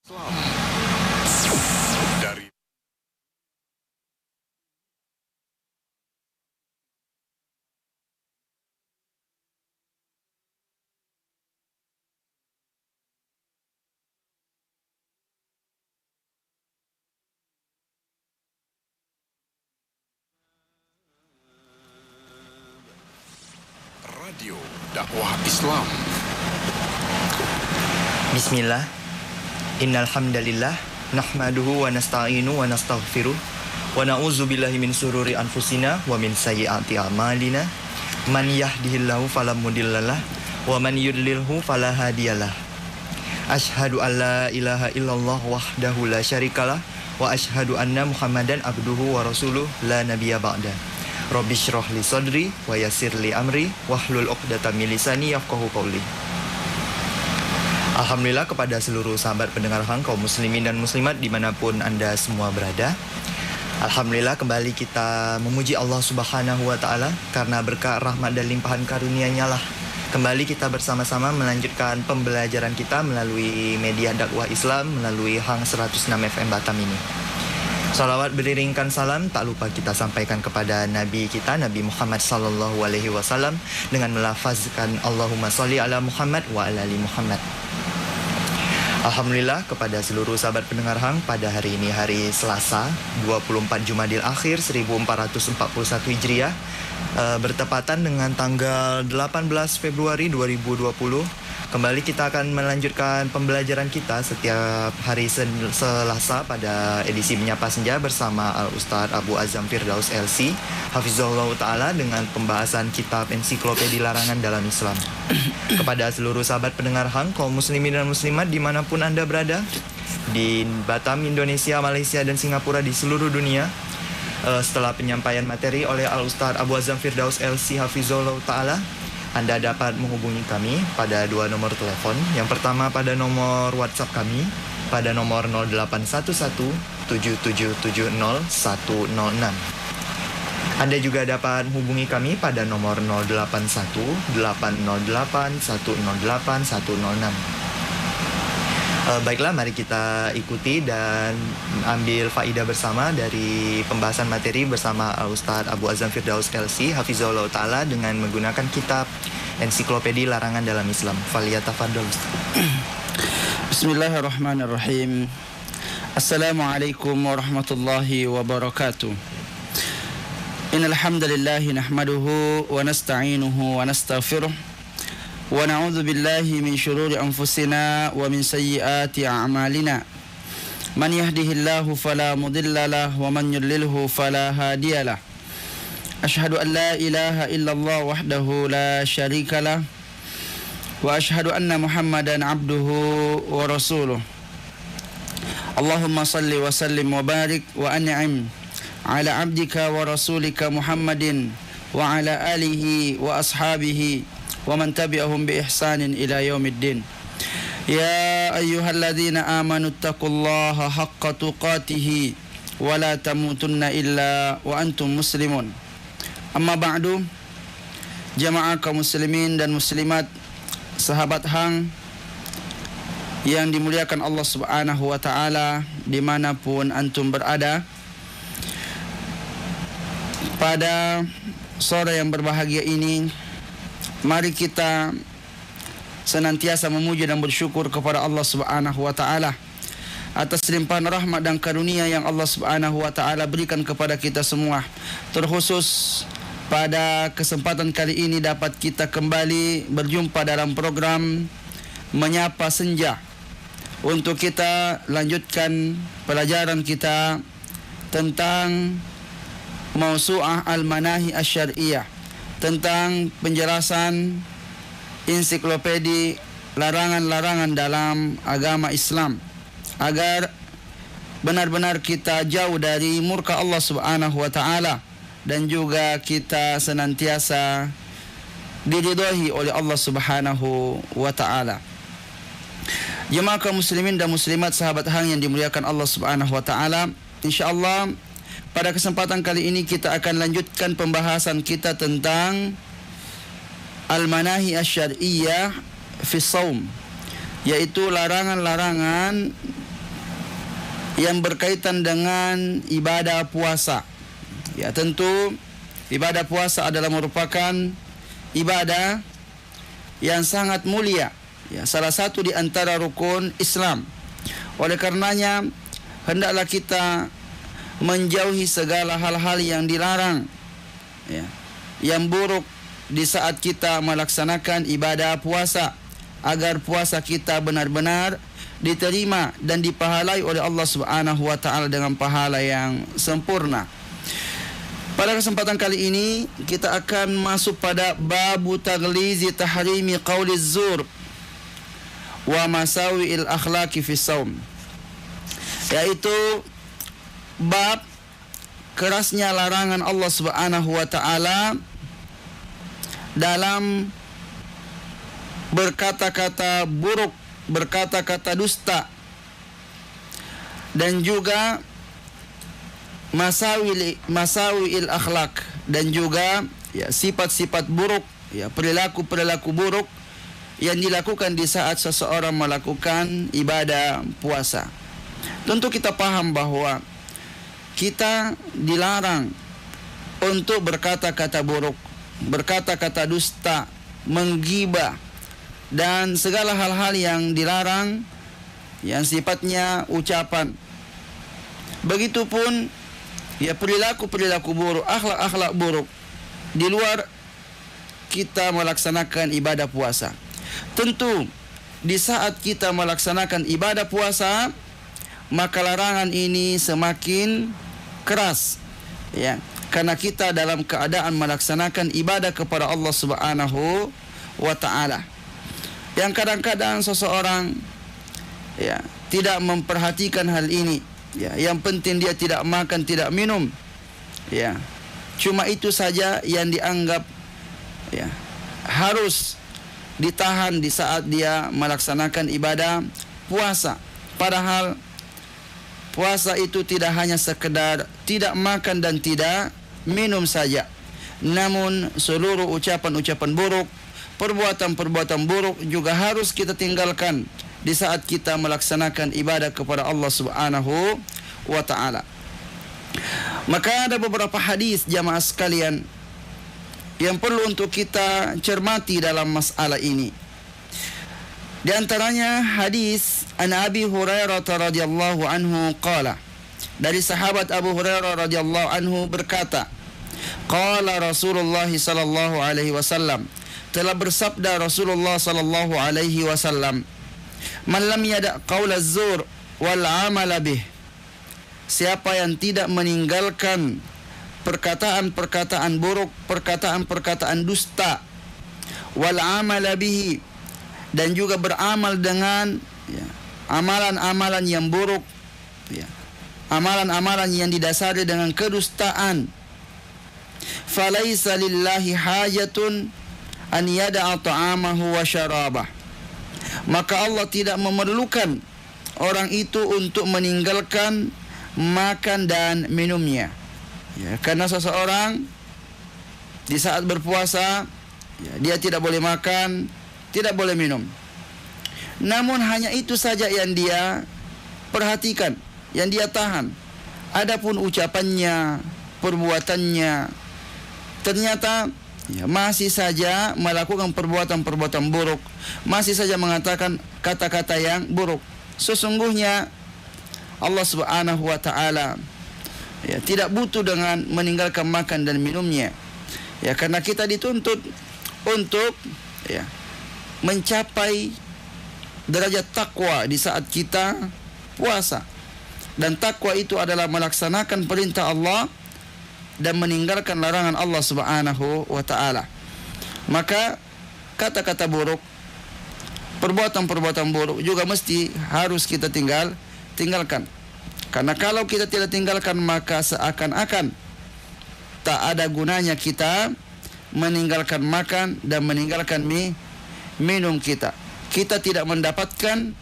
Islam dari Radio Dakwah Islam. Bismillah. Innal hamdalillah nahmaduhu wa nasta'inu wa nastaghfiruh wa na'udzu billahi min sururi anfusina wa min sayyiati a'malina. Man yahdihillahu fala mudhillalah wa man yudlilhu fala hadiyalah. Asyhadu an la ilaha illallah wahdahu la syarikalah wa asyhadu anna Muhammadan abduhu wa rasuluh la nabiyya ba'da. Rabbi shrah li sadri wa yassir li amri wahlul 'uqdatam min lisani yafqahu qawli. Alhamdulillah kepada seluruh sahabat pendengar Hang, kaum muslimin dan muslimat dimanapun Anda semua berada. Alhamdulillah kembali kita memuji Allah Subhanahu wa Ta'ala karena berkah rahmat dan limpahan karunia-Nya lah. Kembali kita bersama-sama melanjutkan pembelajaran kita melalui media dakwah Islam melalui Hang 106 FM Batam ini. Salawat beriringkan salam tak lupa kita sampaikan kepada Nabi kita, Nabi Muhammad sallallahu alaihi wasallam dengan melafazkan Allahumma sholli ala Muhammad wa ala ali Muhammad. Alhamdulillah kepada seluruh sahabat pendengar Hang, pada hari ini hari Selasa 24 Jumadil Akhir 1441 Hijriah, bertepatan dengan tanggal 18 Februari 2020. Kembali kita akan melanjutkan pembelajaran kita setiap hari Selasa pada edisi Menyapa Senja bersama Al-Ustaz Abu Azam Firdaus LC Hafizahullah Ta'ala dengan pembahasan kitab Ensiklopedia Larangan dalam Islam. Kepada seluruh sahabat pendengar Hang, kaum muslimin dan muslimat dimanapun Anda berada, di Batam, Indonesia, Malaysia dan Singapura, di seluruh dunia, setelah penyampaian materi oleh Al-Ustaz Abu Azam Firdaus LC Hafizahullah Ta'ala, Anda dapat menghubungi kami pada dua nomor telepon. Yang pertama pada nomor WhatsApp kami pada nomor 0811-7770-106. Anda juga dapat menghubungi kami pada nomor 081-808-108-106. Baiklah, mari kita ikuti dan ambil faidah bersama dari pembahasan materi bersama Al-Ustaz Abu Azam Firdaus LC Hafizahullah Ta'ala dengan menggunakan kitab Ensiklopedia Larangan dalam Islam. Falyatafaddal Ustaz. Bismillahirrahmanirrahim. Assalamualaikum warahmatullahi wabarakatuh. Innal hamdalillah nahmaduhu wa nasta'inuhu wa nastaghfiruh wa na'udzu billahi min shururi anfusina wa min sayyiati a'malina. Man yahdihillahu fala mudhillalah wa man yudlilhu fala hadiyalah. Asyhadu an la ilaha illallah wahdahu la syarikalah wa asyhadu anna Muhammadan abduhu wa rasuluh. Allahumma salli wa sallim wa barik wa an'im ala abdika wa rasulika Muhammadin wa ala alihi wa ashabihi wa man tabi'ahum bi ihsanin ila yaumiddin. Ya ayyuhalladzina amanu taqullaha haqqa tuqatih wa la tamutunna illa wa antum muslimun. Amma ba'du, jamaah kaum muslimin dan muslimat, sahabat Hang yang dimuliakan Allah Subhanahu wa Ta'ala dimanapun antum berada. Pada sore yang berbahagia ini, mari kita senantiasa memuji dan bersyukur kepada Allah Subhanahu wa Ta'ala atas limpahan rahmat dan karunia yang Allah Subhanahu wa Ta'ala berikan kepada kita semua. Terkhusus pada kesempatan kali ini dapat kita kembali berjumpa dalam program Menyapa Senja untuk kita lanjutkan pelajaran kita tentang Mausu'ah Al-Manahi Asy-Syar'iyyah, tentang penjelasan ensiklopedia larangan-larangan dalam agama Islam, agar benar-benar kita jauh dari murka Allah Subhanahu wa Ta'ala dan juga kita senantiasa diridhai oleh Allah Subhanahu wa Ta'ala. Jemaah kaum muslimin dan muslimat, sahabat Hang yang dimuliakan Allah Subhanahu wa Ta'ala, insyaallah pada kesempatan kali ini kita akan lanjutkan pembahasan kita tentang Al-Manahi Asy-Syar'iyyah fi Shaum, yaitu larangan-larangan yang berkaitan dengan ibadah puasa. Ya, tentu ibadah puasa adalah merupakan ibadah yang sangat mulia, ya, salah satu di antara rukun Islam. Oleh karenanya hendaklah kita menjauhi segala hal-hal yang dilarang, ya, yang buruk di saat kita melaksanakan ibadah puasa, agar puasa kita benar-benar diterima dan dipahalai oleh Allah Subhanahu wa taala dengan pahala yang sempurna. Pada kesempatan kali ini kita akan masuk pada babu taghlizi tahrimi qauli zur wa masawi'il akhlaqi fi shaum, yaitu bab kerasnya larangan Allah Subhanahu wa taala dalam berkata-kata buruk, berkata-kata dusta, dan juga masawi'il akhlak, dan juga ya sifat-sifat buruk, ya perilaku-perilaku buruk yang dilakukan di saat seseorang melakukan ibadah puasa. Tentu kita paham bahwa kita dilarang untuk berkata-kata buruk, berkata-kata dusta, menggibah, dan segala hal-hal yang dilarang yang sifatnya ucapan. Begitupun ya perilaku-perilaku buruk, akhlak-akhlak buruk di luar kita melaksanakan ibadah puasa. Tentu di saat kita melaksanakan ibadah puasa, maka larangan ini semakin keras, ya, karena kita dalam keadaan melaksanakan ibadah kepada Allah Subhanahu wa taala. Yang kadang-kadang seseorang ya tidak memperhatikan hal ini, ya, yang penting dia tidak makan, tidak minum, ya, cuma itu saja yang dianggap ya harus ditahan di saat dia melaksanakan ibadah puasa. Padahal puasa itu tidak hanya sekedar tidak makan dan tidak minum saja, namun seluruh ucapan-ucapan buruk, perbuatan-perbuatan buruk juga harus kita tinggalkan di saat kita melaksanakan ibadah kepada Allah Subhanahu wa taala. Maka ada beberapa hadis jamaah sekalian yang perlu untuk kita cermati dalam masalah ini. Di antaranya hadis an Abi Hurairah radhiyallahu anhu qala, dari sahabat Abu Hurairah radhiyallahu anhu berkata, qala Rasulullah sallallahu alaihi wasallam, telah bersabda Rasulullah sallallahu alaihi wasallam, man lam yada' qaula az-zur wal 'amala bih, siapa yang tidak meninggalkan perkataan-perkataan buruk, perkataan-perkataan dusta, wal 'amala bihi, dan juga beramal dengan ya, amalan-amalan yang buruk, ya, amalan-amalan yang didasari dengan kedustaan, falaisa lillahi hajatun an yada'a ta'amahu wa syarabah, maka Allah tidak memerlukan orang itu untuk meninggalkan makan dan minumnya, ya, karena seseorang di saat berpuasa ya, dia tidak boleh makan, tidak boleh minum, namun hanya itu saja yang dia perhatikan, yang dia tahan. Adapun ucapannya, perbuatannya, ternyata ya, masih saja melakukan perbuatan-perbuatan buruk, masih saja mengatakan kata-kata yang buruk. Sesungguhnya Allah Subhanahu wa taala ya tidak butuh dengan meninggalkan makan dan minumnya, ya, karena kita dituntut untuk ya mencapai derajat takwa di saat kita puasa. Dan takwa itu adalah melaksanakan perintah Allah dan meninggalkan larangan Allah Subhanahu wa taala. Maka kata-kata buruk, perbuatan-perbuatan buruk juga mesti harus kita tinggalkan. Karena kalau kita tidak tinggalkan, maka seakan-akan tak ada gunanya kita meninggalkan makan dan meninggalkan minum kita. Kita tidak mendapatkan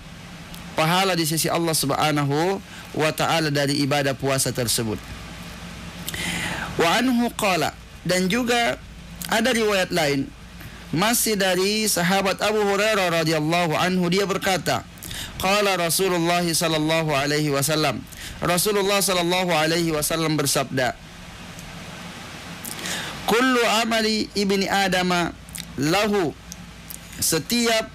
pahala di sisi Allah Subhanahu wa taala dari ibadah puasa tersebut. Wa anhu qala, dan juga ada riwayat lain masih dari sahabat Abu Hurairah radhiyallahu anhu, dia berkata, Qala Rasulullah sallallahu alaihi wasallam. Rasulullah sallallahu alaihi wasallam bersabda, kullu amali ibni adama lahu, setiap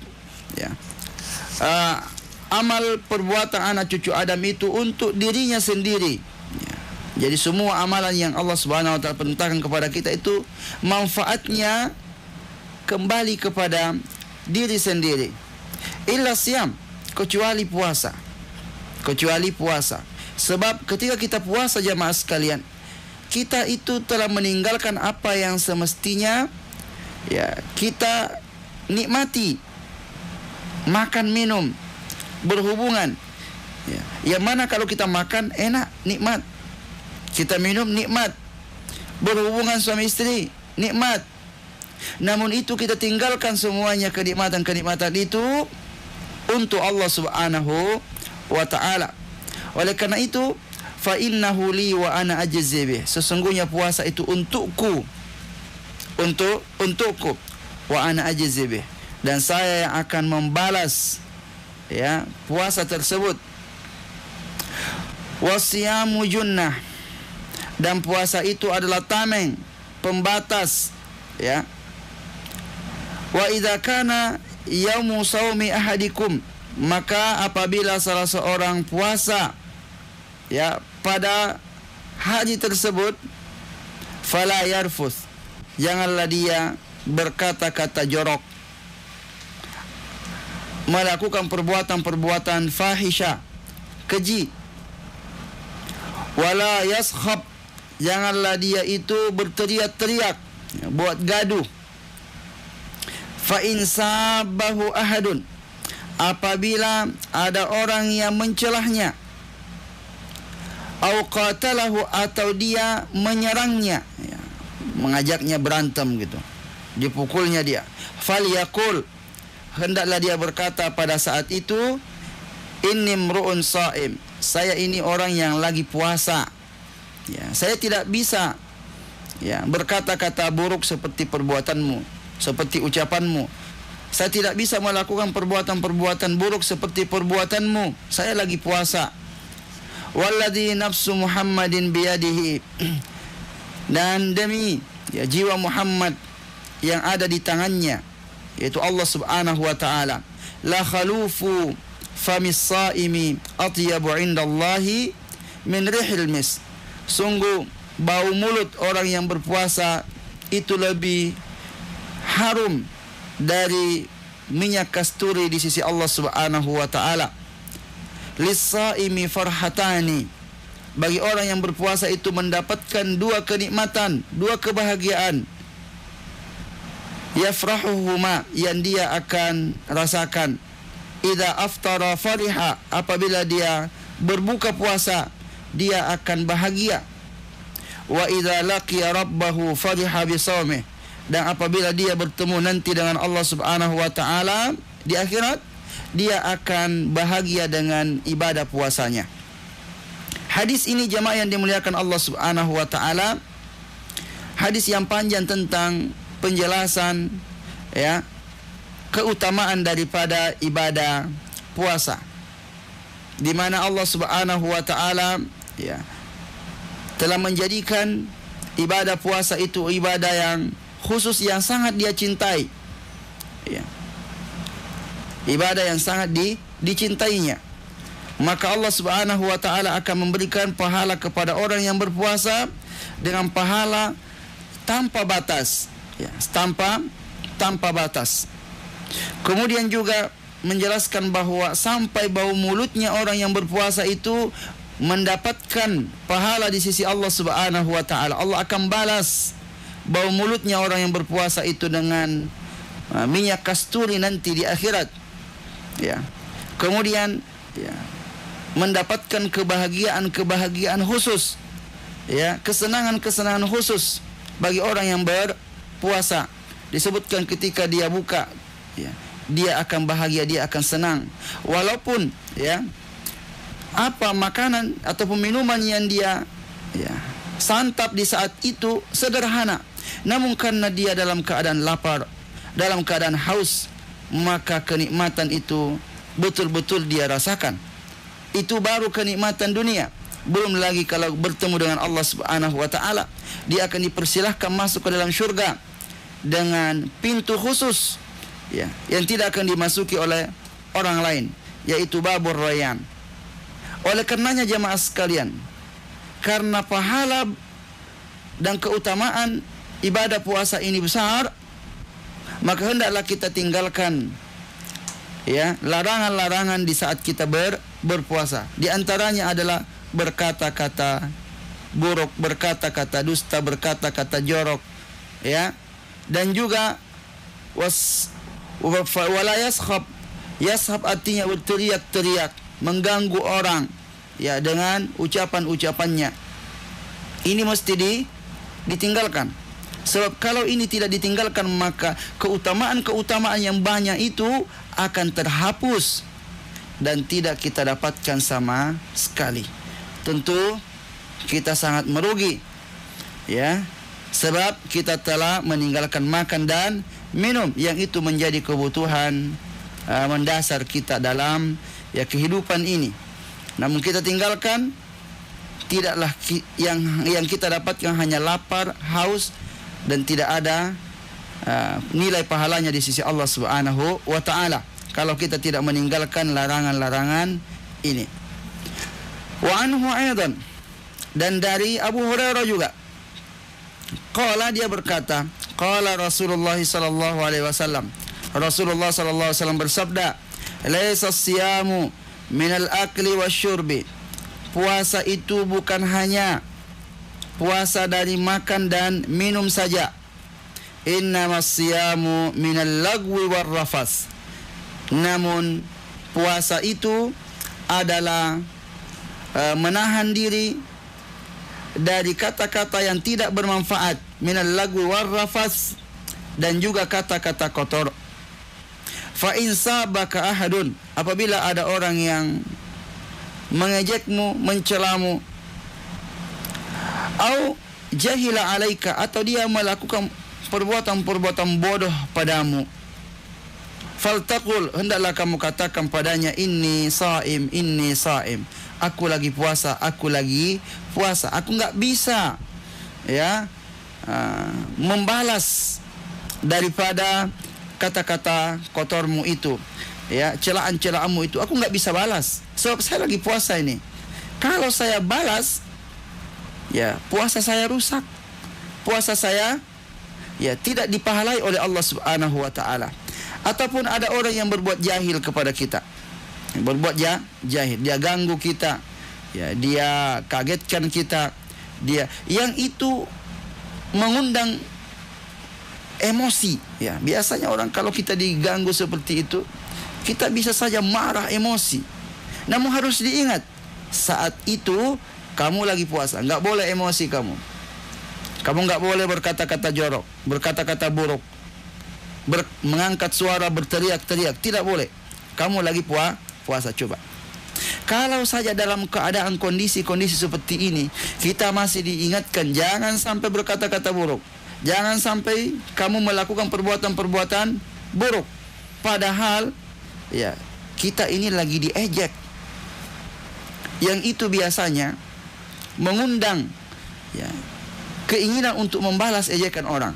amal perbuatan anak cucu Adam itu untuk dirinya sendiri. Jadi semua amalan yang Allah Subhanahu wa taala perintahkan kepada kita itu manfaatnya kembali kepada diri sendiri. Illa siyam, kecuali puasa. Kecuali puasa. Sebab ketika kita puasa jamaah sekalian, kita itu telah meninggalkan apa yang semestinya kita nikmati. Makan, minum, berhubungan. Yang mana kalau kita makan enak, nikmat. Kita minum, nikmat. Berhubungan suami istri, nikmat. Namun itu kita tinggalkan semuanya kenikmatan-kenikmatan itu untuk Allah Subhanahu wa ta'ala. Oleh karena itu, fa innahu li wa ana ajzi bih. Sesungguhnya puasa itu untukku. Untukku wa ana ajzi bih. Dan saya yang akan membalas puasa tersebut. Wasiyamu junnah. Dan puasa itu adalah tameng, pembatas, Wa idza kana yaumu shaumi ahadikum, maka apabila salah seorang puasa pada hari tersebut, fala yarfuth, janganlah dia berkata-kata jorok, melakukan perbuatan-perbuatan fahisha, keji. Wala yaskhab, janganlah dia itu berteriak-teriak, buat gaduh. Fa in sabahu ahadun, apabila ada orang yang mencelahnya, au qatalahu, atau dia menyerangnya, mengajaknya berantem gitu, dipukulnya dia, falyaqul, hendaklah dia berkata pada saat itu, inni mru'un shaim, saya ini orang yang lagi puasa. Saya tidak bisa berkata-kata buruk seperti perbuatanmu, seperti ucapanmu. Saya tidak bisa melakukan perbuatan-perbuatan buruk seperti perbuatanmu. Saya lagi puasa. Walladzi nafsu Muhammadin biyadihi, dan demi jiwa Muhammad yang ada di tangannya, yaitu Allah Subhanahu wa ta'ala, la khalufu famis saimi atyabu indallahi min rihil mis. Sungguh bau mulut orang yang berpuasa itu lebih harum dari minyak kasturi di sisi Allah Subhanahu wa ta'ala. Lis-saimi farhatani, bagi orang yang berpuasa itu mendapatkan dua kenikmatan, dua kebahagiaan. Yafrahuhuma, yang dia akan rasakan. Idza aftara fariha, apabila dia berbuka puasa dia akan bahagia. Wa idza laqiya rabbahu fariha bisawmih, dan apabila dia bertemu nanti dengan Allah Subhanahu wa ta'ala di akhirat, dia akan bahagia dengan ibadah puasanya. Hadis ini jemaah yang dimuliakan Allah Subhanahu wa ta'ala, hadis yang panjang tentang penjelasan keutamaan daripada ibadah puasa, di mana Allah Subhanahu wa ta'ala telah menjadikan ibadah puasa itu ibadah yang khusus, yang sangat dia cintai, ibadah yang sangat dicintainya. Maka Allah Subhanahu wa ta'ala akan memberikan pahala kepada orang yang berpuasa dengan pahala tanpa batas, tanpa batas. Kemudian juga menjelaskan bahwa sampai bau mulutnya orang yang berpuasa itu mendapatkan pahala di sisi Allah Subhanahu wa ta'ala. Allah akan balas bau mulutnya orang yang berpuasa itu dengan minyak kasturi nanti di akhirat. Kemudian mendapatkan kebahagiaan khusus, kesenangan khusus bagi orang yang berpuasa. Disebutkan ketika dia buka, dia akan bahagia, dia akan senang. Walaupun apa makanan ataupun minuman yang dia santap di saat itu sederhana, namun karena dia dalam keadaan lapar, dalam keadaan haus, maka kenikmatan itu betul-betul dia rasakan. Itu baru kenikmatan dunia. Belum lagi kalau bertemu dengan Allah Subhanahu wa taala, dia akan dipersilahkan masuk ke dalam syurga dengan pintu khusus, ya, yang tidak akan dimasuki oleh orang lain, yaitu babur rayyan. Oleh karenanya jamaah sekalian, karena pahala dan keutamaan ibadah puasa ini besar, maka hendaklah kita tinggalkan, ya, larangan-larangan di saat kita berpuasa. Di antaranya adalah berkata-kata buruk, berkata-kata dusta, berkata-kata jorok, ya. Dan juga wala yashab. Yashab artinya berteriak-teriak, mengganggu orang, ya, dengan ucapan-ucapannya. Ini mesti ditinggalkan. Sebab kalau ini tidak ditinggalkan, maka keutamaan-keutamaan yang banyak itu akan terhapus dan tidak kita dapatkan sama sekali. Tentu kita sangat merugi, ya, sebab kita telah meninggalkan makan dan minum yang itu menjadi kebutuhan mendasar kita dalam, ya, kehidupan ini. Namun kita tinggalkan, tidaklah yang kita dapatkan hanya lapar, haus, dan tidak ada nilai pahalanya di sisi Allah Subhanahu wa taala kalau kita tidak meninggalkan larangan-larangan ini. Wa anhu aidan, dan dari Abu Hurairah juga, qala, dia berkata, qala Rasulullah sallallahu alaihi wasallam, Rasulullah sallallahu alaihi wasallam bersabda, laisa siyamu minal akli wasyurbi. Puasa itu bukan hanya puasa dari makan dan minum saja. Innamas siyamu minal lagwi warrafas. Namun puasa itu adalah menahan diri dari kata-kata yang tidak bermanfaat, minal lagwi warrafas, dan juga kata-kata kotor. Fa in sabaka ahadun, apabila ada orang yang mengejekmu, mencelamu, au jahila alaika, atau dia melakukan perbuatan-perbuatan bodoh padamu, faltaqul, hendaklah kamu katakan padanya, inni saim, aku lagi puasa, aku enggak bisa, ya, membalas daripada kata-kata kotormu itu, ya, celaan-celaanmu itu, aku enggak bisa balas sebab saya lagi puasa ini. Kalau saya balas, ya, puasa saya rusak, puasa saya, ya, tidak dipahalai oleh Allah Subhanahu wa taala. Ataupun ada orang yang berbuat jahil kepada kita, berbuat jahil, dia ganggu kita, ya, dia kagetkan kita, dia yang itu mengundang emosi, ya. Biasanya orang kalau kita diganggu seperti itu, kita bisa saja marah, emosi. Namun harus diingat, saat itu kamu lagi puasa, enggak boleh emosi kamu. Kamu enggak boleh berkata-kata jorok, berkata-kata buruk, mengangkat suara, berteriak-teriak, tidak boleh. Kamu lagi puasa, coba. Kalau saja dalam keadaan kondisi-kondisi seperti ini, kita masih diingatkan jangan sampai berkata-kata buruk, jangan sampai kamu melakukan perbuatan-perbuatan buruk. Padahal, ya, kita ini lagi diejek. Yang itu biasanya mengundang, ya, keinginan untuk membalas ejekan orang.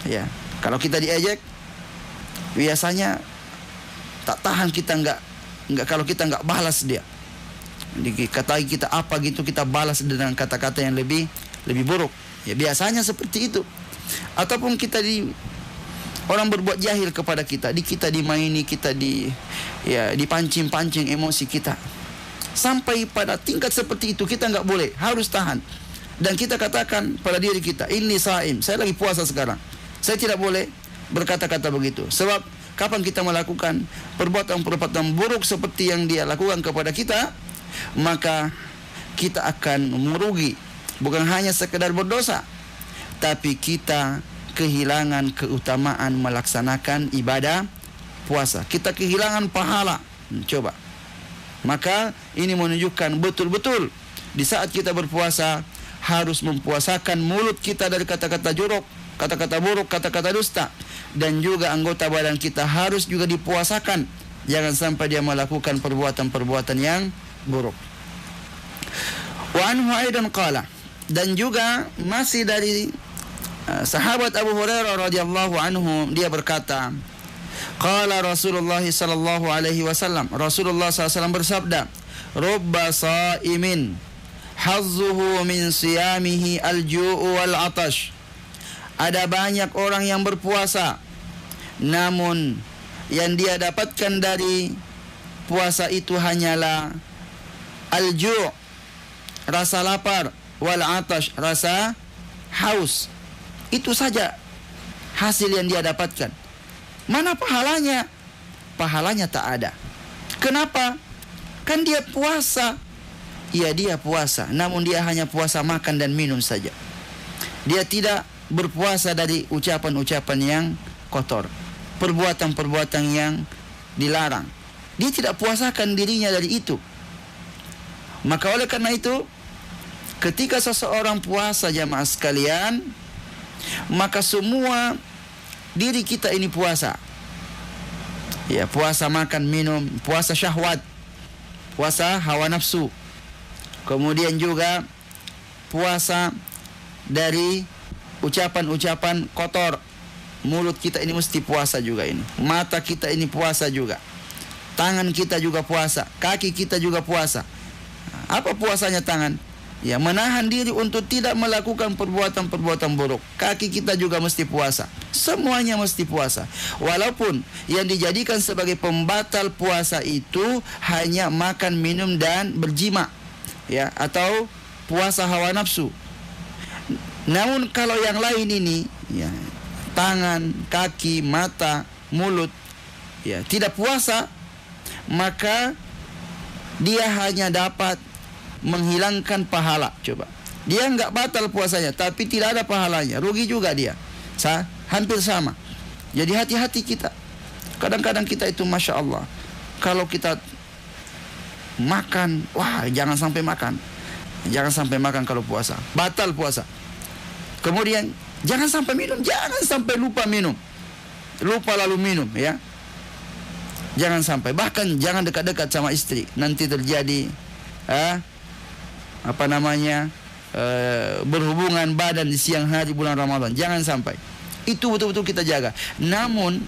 Ya, kalau kita diejek, biasanya tak tahan kita enggak kalau kita enggak balas dia. Dikatai kita apa gitu, kita balas dengan kata-kata yang lebih buruk. Ya, biasanya seperti itu. Ataupun kita orang berbuat jahil kepada kita, kita dimaini, kita dipancing-pancing emosi kita. Sampai pada tingkat seperti itu kita enggak boleh, harus tahan. Dan kita katakan pada diri kita, ini saim, saya lagi puasa sekarang, saya tidak boleh berkata-kata begitu. Sebab kapan kita melakukan perbuatan-perbuatan buruk seperti yang dia lakukan kepada kita, maka kita akan merugi. Bukan hanya sekedar berdosa, tapi kita kehilangan keutamaan melaksanakan ibadah puasa. Kita kehilangan pahala. Coba. Maka ini menunjukkan betul-betul di saat kita berpuasa harus mempuasakan mulut kita dari kata-kata jorok, kata-kata buruk, kata-kata dusta, dan juga anggota badan kita harus juga dipuasakan jangan sampai dia melakukan perbuatan-perbuatan yang buruk. Wa anhu aidan qala, dan juga masih dari sahabat Abu Hurairah radhiyallahu anhu, dia berkata, qala Rasulullah sallallahu alaihi wasallam, Rasulullah SAW bersabda, rubba sa'imin hazzuhu min siyamihi al-ju'u wal atash. Ada banyak orang yang berpuasa, namun yang dia dapatkan dari puasa itu hanyalah al-ju', rasa lapar, wal atash, rasa haus. Itu saja hasil yang dia dapatkan. Mana pahalanya? Pahalanya tak ada. Kenapa? Kan dia puasa. Ya, dia puasa, namun dia hanya puasa makan dan minum saja. Dia tidak berpuasa dari ucapan-ucapan yang kotor, perbuatan-perbuatan yang dilarang. Dia tidak puasakan dirinya dari itu. Maka oleh karena itu, ketika seseorang puasa, jamaah sekalian, maka semua diri kita ini puasa. Ya, puasa makan minum, puasa syahwat, puasa hawa nafsu. Kemudian juga puasa dari ucapan-ucapan kotor. Mulut kita ini mesti puasa juga ini. Mata kita ini puasa juga. Tangan kita juga puasa. Kaki kita juga puasa. Apa puasanya tangan? Ya, menahan diri untuk tidak melakukan perbuatan-perbuatan buruk. Kaki kita juga mesti puasa. Semuanya mesti puasa. Walaupun yang dijadikan sebagai pembatal puasa itu hanya makan, minum, dan berjima. Ya, atau puasa hawa nafsu. Namun kalau yang lain ini, ya, tangan, kaki, mata, mulut, ya, tidak puasa, maka dia hanya dapat menghilangkan pahala. Coba, dia enggak batal puasanya, tapi tidak ada pahalanya, rugi juga dia. Hampir sama. Jadi hati-hati kita. Kadang-kadang kita itu masya Allah, kalau kita makan, wah, jangan sampai makan. Jangan sampai makan kalau puasa, batal puasa. Kemudian jangan sampai minum, jangan sampai lupa minum, lupa lalu minum, ya. Jangan sampai, bahkan jangan dekat-dekat sama istri, nanti terjadi berhubungan badan di siang hari bulan Ramadan. Jangan sampai. Itu betul-betul kita jaga. Namun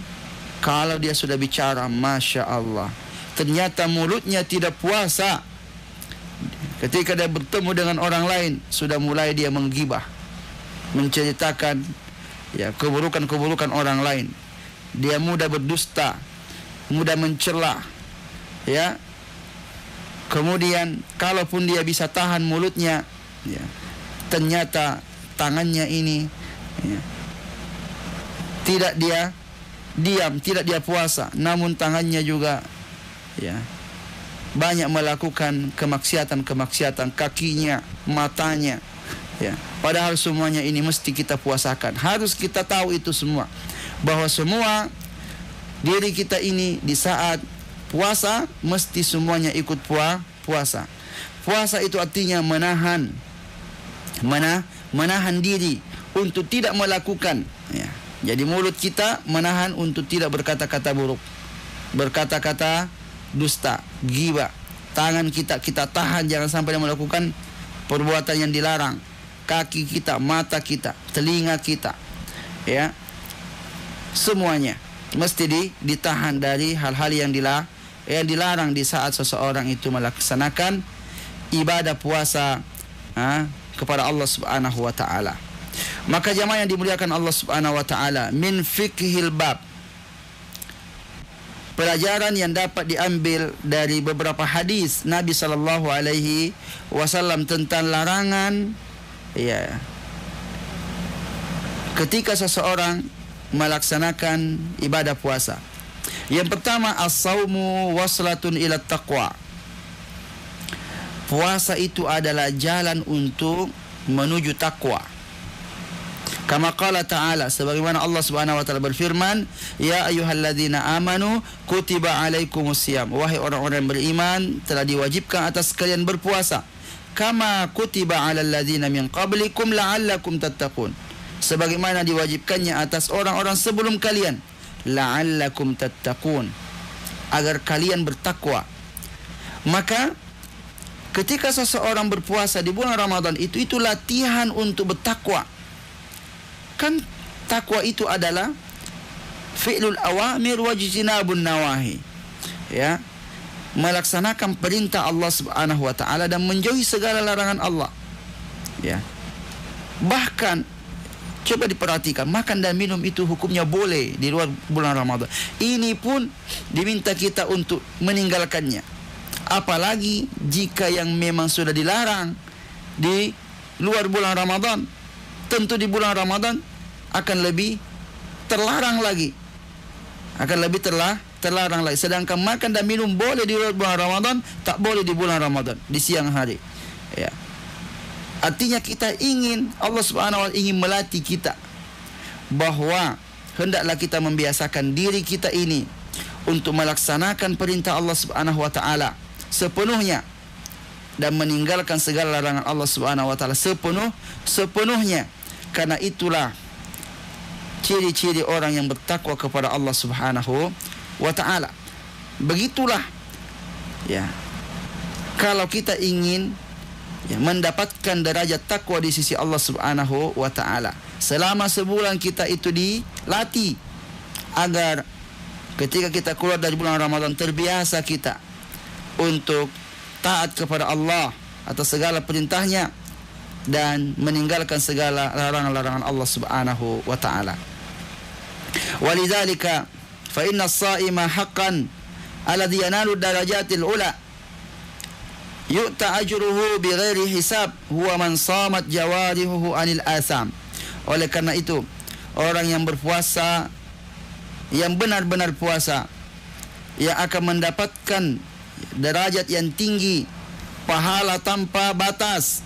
kalau dia sudah bicara, masya Allah, ternyata mulutnya tidak puasa. Ketika dia bertemu dengan orang lain, sudah mulai dia menggibah, menceritakan, ya, keburukan-keburukan orang lain. Dia mudah berdusta, mudah mencela, ya. Kemudian kalaupun dia bisa tahan mulutnya, ya, ternyata tangannya ini, ya, tidak dia diam, tidak dia puasa, namun tangannya juga, ya, banyak melakukan kemaksiatan, kakinya, matanya, ya. Padahal semuanya ini mesti kita puasakan. Harus kita tahu itu semua, bahwa semua diri kita ini di saat puasa mesti semuanya ikut puasa. Puasa itu artinya menahan diri untuk tidak melakukan, ya. Jadi mulut kita menahan untuk tidak berkata-kata buruk, berkata-kata dusta, ghibah. Tangan kita tahan jangan sampai melakukan perbuatan yang dilarang. Kaki kita, mata kita, telinga kita, ya, semuanya mesti ditahan dari hal-hal yang dilarang di saat seseorang itu melaksanakan ibadah puasa kepada Allah Subhanahu wa taala. Maka jamaah yang dimuliakan Allah Subhanahu wa taala, min fiqhil bab, pelajaran yang dapat diambil dari beberapa hadis Nabi sallallahu alaihi wasallam tentang larangan, ya, ketika seseorang melaksanakan ibadah puasa. Yang pertama, as-saumu waslatun ila taqwa. Puasa itu adalah jalan untuk menuju takwa. Kama qala ta'ala, sebagaimana Allah Subhanahu wa taala berfirman, ya ayyuhalladzina amanu kutiba alaikumusiyam. Wahai orang-orang yang beriman, telah diwajibkan atas kalian berpuasa. Kama kutiba alal ladzina min qablikum la'allakum tattaqun. Sebagaimana diwajibkannya atas orang-orang sebelum kalian, la'allakum tattaqun. agar kalian bertakwa. Maka ketika seseorang berpuasa di bulan Ramadan itu latihan untuk bertakwa. Kan takwa itu adalah fi'lul awamir wa jtinabun nawahi. Ya, melaksanakan perintah Allah Subhanahu wa taala dan menjauhi segala larangan Allah. Ya. Bahkan coba diperhatikan, makan dan minum itu hukumnya boleh di luar bulan Ramadan. Ini pun diminta kita untuk meninggalkannya. Apalagi jika yang memang sudah dilarang di luar bulan Ramadan, tentu di bulan Ramadan akan lebih terlarang lagi. Terlarang lagi. Sedangkan makan dan minum boleh di luar bulan Ramadan, tak boleh di bulan Ramadan, di siang hari. Ya. Artinya Allah Subhanahu wa taala ingin melatih kita bahwa hendaklah kita membiasakan diri kita ini untuk melaksanakan perintah Allah Subhanahu wa taala sepenuhnya dan meninggalkan segala larangan Allah Subhanahu wa taala sepenuhnya. Karena itulah ciri-ciri orang yang bertakwa kepada Allah Subhanahu wa taala. Begitulah ya. Kalau kita ingin mendapatkan derajat takwa di sisi Allah Subhanahu wa taala, selama sebulan kita itu dilatih agar ketika kita keluar dari bulan Ramadan terbiasa kita untuk taat kepada Allah atas segala perintahnya dan meninggalkan segala larangan-larangan Allah Subhanahu wa taala. Walidzalika fa inna as-sa'ima haqqan alladhi yanalu darajatil ula yu'ta ajruhu bighairi hisab huwa man samat jawarihuhu anil atham. Oleh karena itu, orang yang berpuasa, yang benar-benar puasa, yang akan mendapatkan derajat yang tinggi, pahala tanpa batas,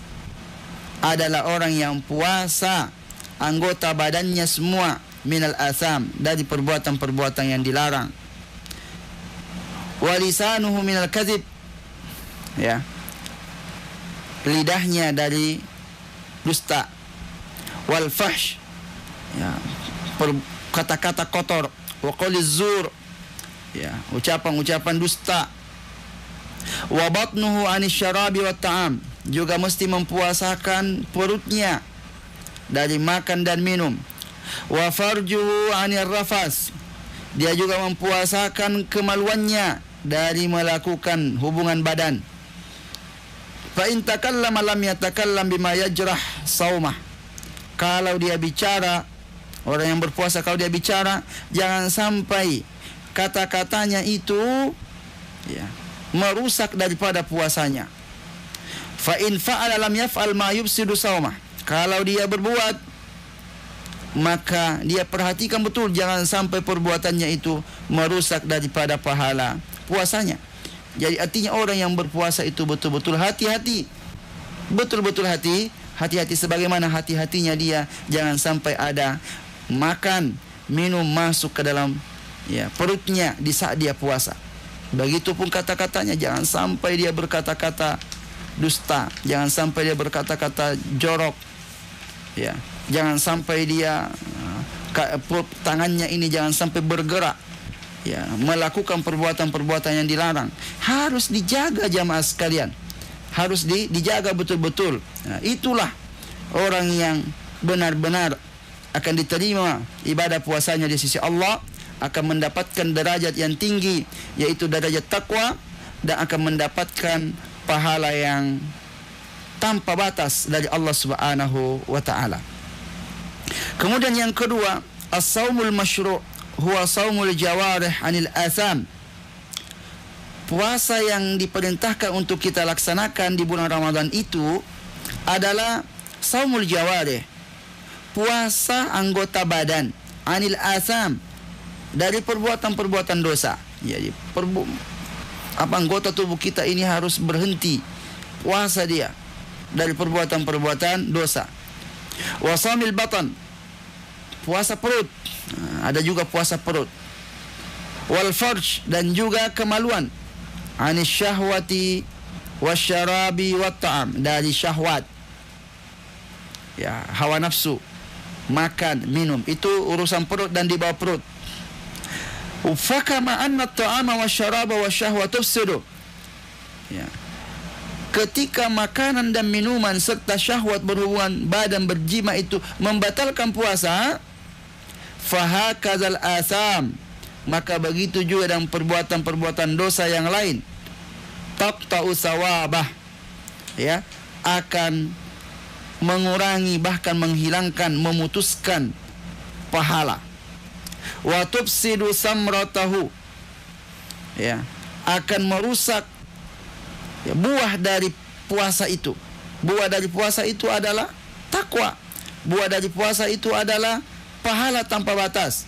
adalah orang yang puasa anggota badannya semua minal atham, dari perbuatan-perbuatan yang dilarang. Walisanuhu minal kadhib, ya, lidahnya dari dusta. Wal fahsh, ya, kata-kata kotor. Wa qauliz zur, ya, ucapan-ucapan dusta. Wa batnuhu anis syarabi wat ta'am, juga mesti mempuasakan perutnya dari makan dan minum. Wa farjuhu anir rafas, dia juga mempuasakan kemaluannya dari melakukan hubungan badan. Fa in takallama lam yatakallam bima yajrah saumah, kalau dia bicara, orang yang berpuasa kalau dia bicara, jangan sampai kata-katanya itu ya merusak daripada puasanya. Fa in fa'ala lam yaf'al ma yufsidu saumah, kalau dia berbuat maka dia perhatikan betul jangan sampai perbuatannya itu merusak daripada pahala puasanya. Jadi artinya orang yang berpuasa itu betul-betul hati-hati. Betul-betul hati-hati sebagaimana hati-hatinya dia jangan sampai ada makan, minum masuk ke dalam ya perutnya di saat dia puasa. Begitupun kata-katanya, jangan sampai dia berkata-kata dusta, jangan sampai dia berkata-kata jorok. Ya, jangan sampai dia tangannya ini jangan sampai bergerak, ya, melakukan perbuatan-perbuatan yang dilarang. Harus dijaga jamaah sekalian, harus dijaga betul-betul. Nah, itulah orang yang benar-benar akan diterima ibadah puasanya di sisi Allah, akan mendapatkan derajat yang tinggi, yaitu derajat takwa, dan akan mendapatkan pahala yang tanpa batas dari Allah Subhanahu wa taala. Kemudian yang kedua, as-saumul masyru' huwa saumul jawarih 'anil atham. Puasa yang diperintahkan untuk kita laksanakan di bulan Ramadan itu adalah saumul jawarih, puasa anggota badan, 'anil atham, dari perbuatan-perbuatan dosa. Jadi anggota tubuh kita ini harus berhenti puasa dia dari perbuatan-perbuatan dosa. Wasamil batan, puasa perut. Ada juga puasa perut. Wal farj, dan juga kemaluan. Anis syahwati wasyarabi wat ta'am, dari syahwat, ya, hawa nafsu, makan, minum, itu urusan perut dan di bawah perut. Fakama anna at-ta'ama wasyaraba wasyahwa tufsidu. Ya. Ketika makanan dan minuman serta syahwat berhubungan badan berjima itu membatalkan puasa, fahakadzal atham, maka begitu juga dengan perbuatan-perbuatan dosa yang lain, taqta'u sawabah, ya, akan mengurangi bahkan menghilangkan, memutuskan pahala. Wa tufsidu samratahu, ya, akan merusak, ya, buah dari puasa itu. Buah dari puasa itu adalah takwa. Buah dari puasa itu adalah pahala tanpa batas.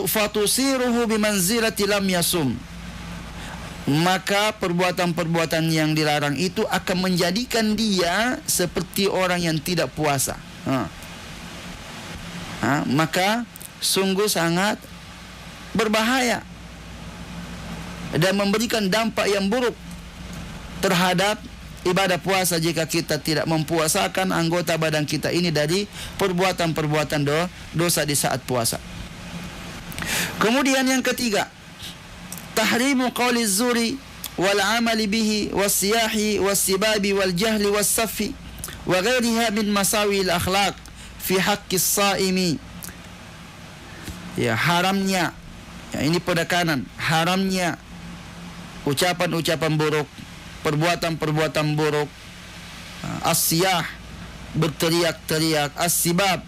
Fatusiruhu bimanzilati lam yasum, maka perbuatan-perbuatan yang dilarang itu akan menjadikan dia seperti orang yang tidak puasa. Maka sungguh sangat berbahaya dan memberikan dampak yang buruk terhadap ibadah puasa jika kita tidak mempuasakan anggota badan kita ini dari perbuatan-perbuatan dosa di saat puasa. Kemudian yang ketiga, tahrimu qawli zuri wal amali bihi was-siyahi was-sibabi wal jahli was-saffi wa ghairiha min masawi al-akhlaq fi haqqis saimi. Ya, haramnya, ya, ini penekanan, haramnya ucapan-ucapan buruk, perbuatan-perbuatan buruk, as-siyah, berteriak-teriak, as-sibab,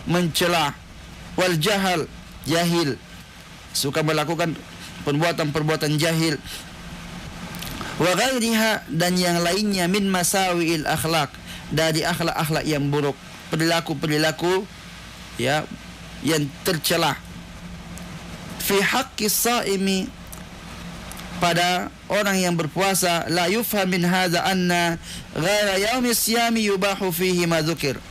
mencela, wal jahal, jahil, suka melakukan perbuatan-perbuatan jahil, wa ghairiha, dan yang lainnya min masawi'il akhlak, dari akhlak-akhlak yang buruk, perilaku-perilaku, ya, yang tercela. Fi haqqis saimi, pada orang yang berpuasa, la yufham min hadza anna ghaira yaumi siyami yubahu fihi ma dzukir.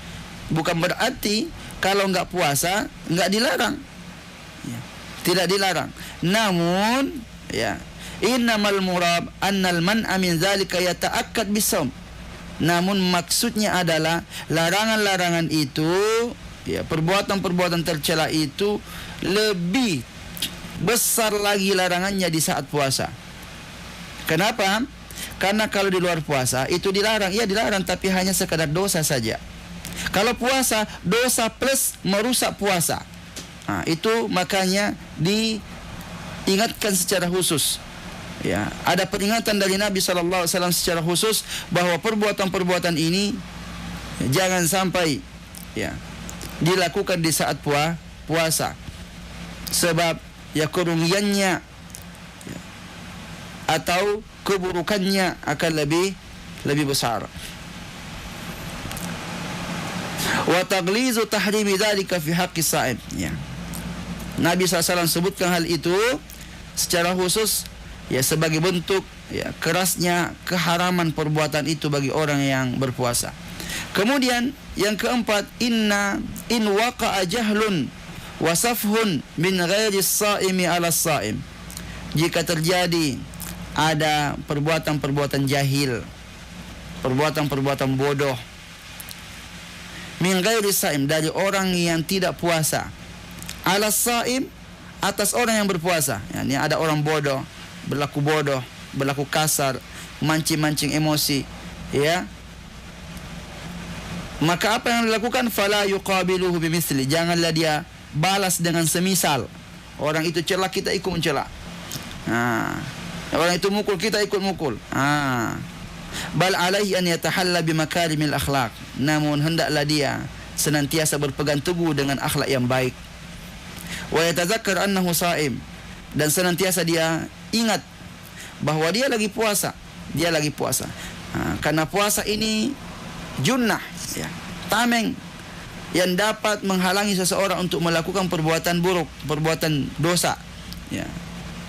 Bukan berarti kalau enggak puasa enggak dilarang, ya, tidak dilarang. Namun, ya, innamal murad annal man'a min dzalika yata'akkad bisawm. Namun maksudnya adalah larangan-larangan itu, ya, perbuatan-perbuatan tercela itu lebih besar lagi larangannya di saat puasa. Kenapa? Karena kalau di luar puasa itu dilarang, ya dilarang, tapi hanya sekadar dosa saja. Kalau puasa, dosa plus merusak puasa. Itu makanya diingatkan secara khusus. Ya, ada peringatan dari Nabi SAW secara khusus bahwa perbuatan-perbuatan ini jangan sampai, ya, dilakukan di saat puasa. Sebab, ya, kerugiannya, ya, atau keburukannya akan lebih besar. Wa taghlizu tahrimi dzalika fi haqqis sha'im. Ya. Nabi SAW sebutkan hal itu secara khusus, ya, sebagai bentuk, ya, kerasnya keharaman perbuatan itu bagi orang yang berpuasa. Kemudian yang keempat, in waqa'a jahlun wasafhun min ghairi as-sa'imi 'ala as-sa'im. Jika terjadi ada perbuatan-perbuatan jahil, perbuatan-perbuatan bodoh, min ghairi as-sa'im, dari orang yang tidak puasa, 'ala as-sa'im, atas orang yang berpuasa. Yani ada orang bodoh, berlaku kasar, mancing-mancing emosi, ya. Maka apa yang dilakukan? Fala yuqabiluhu bimithli, janganlah dia balas dengan semisal. Orang itu celak, kita ikut mencela. Orang itu mukul, kita ikut mukul. Bal alaihi an yatahalla bimakarimil akhlaq. Namun hendaklah dia senantiasa berpegang teguh dengan akhlak yang baik. Wa yatazakkar annahu sha'im, dan senantiasa dia ingat bahwa dia lagi puasa. Dia lagi puasa. Karena puasa ini junnah, ya, tameng yang dapat menghalangi seseorang untuk melakukan perbuatan buruk, perbuatan dosa, ya.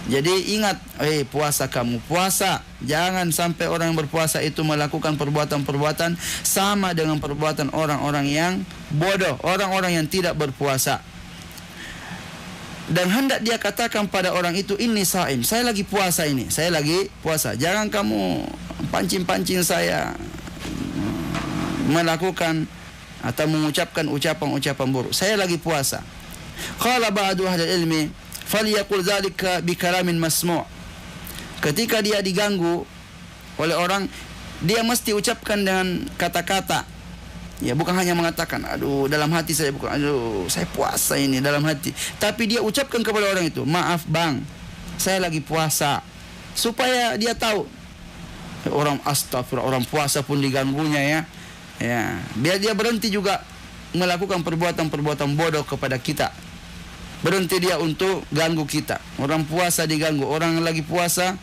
Jadi ingat, puasa kamu, puasa. Jangan sampai orang yang berpuasa itu melakukan perbuatan-perbuatan sama dengan perbuatan orang-orang yang bodoh, orang-orang yang tidak berpuasa. Dan hendak dia katakan pada orang itu, ini saim, saya lagi puasa ini, saya lagi puasa. Jangan kamu pancing-pancing saya melakukan atau mengucapkan ucapan-ucapan buruk. Saya lagi puasa. Qala ba'du ahli ilmi falyaqul dzalika bikalamin masmu'. Ketika dia diganggu oleh orang, dia mesti ucapkan dengan kata-kata. Ya, bukan hanya mengatakan, aduh dalam hati saya, bukan, aduh saya puasa ini dalam hati. Tapi dia ucapkan kepada orang itu, maaf bang, saya lagi puasa. Supaya dia tahu, orang astagfirullah, orang puasa pun diganggunya ya. Ya, biar dia berhenti juga melakukan perbuatan-perbuatan bodoh kepada kita. Berhenti dia untuk ganggu kita. Orang puasa diganggu, orang lagi puasa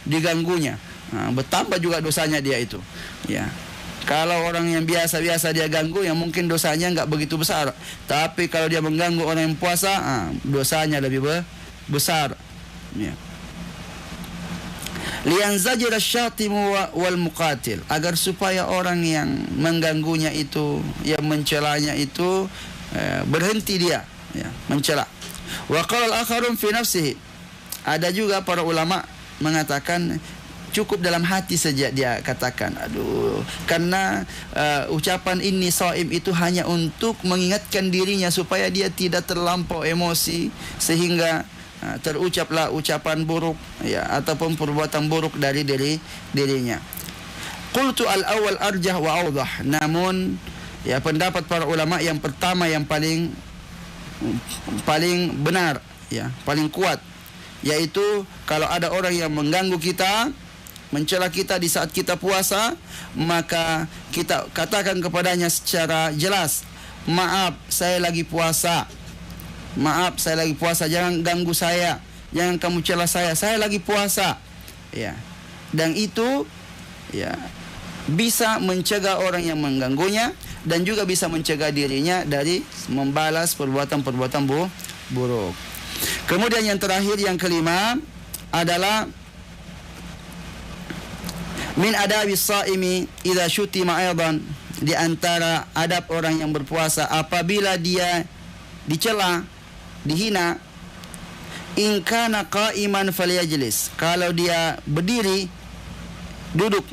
diganggunya. Bertambah juga dosanya dia itu. Ya. Kalau orang yang biasa-biasa dia ganggu, yang mungkin dosanya enggak begitu besar. Tapi kalau dia mengganggu orang yang puasa, dosanya lebih besar. Ya. Liyanzajir asy-syatimu wal muqatil, agar supaya orang yang mengganggunya itu, yang mencelanya itu berhenti dia, ya, mencela. Wa qala al-akharun fi nafsihi. Ada juga para ulama mengatakan cukup dalam hati saja dia katakan, aduh, karena ucapan ini shaim itu hanya untuk mengingatkan dirinya supaya dia tidak terlampau emosi sehingga terucaplah ucapan buruk, ya, ataupun perbuatan buruk dari dirinya. Qultu al-awwal arjah wa awdah. Namun ya, pendapat para ulama yang pertama yang paling benar, ya, paling kuat, yaitu kalau ada orang yang mengganggu kita, mencela kita di saat kita puasa, maka kita katakan kepadanya secara jelas, maaf saya lagi puasa, maaf saya lagi puasa, jangan ganggu saya, jangan kamu cela saya lagi puasa, ya. Dan itu, ya, bisa mencegah orang yang mengganggunya dan juga bisa mencegah dirinya dari membalas perbuatan-perbuatan buruk. Kemudian yang terakhir, yang kelima adalah min adabis shaimi idza syutima aidan, di antara adab orang yang berpuasa apabila dia dicela, dihina, in kana qa'iman falyajlis, kalau dia berdiri duduk,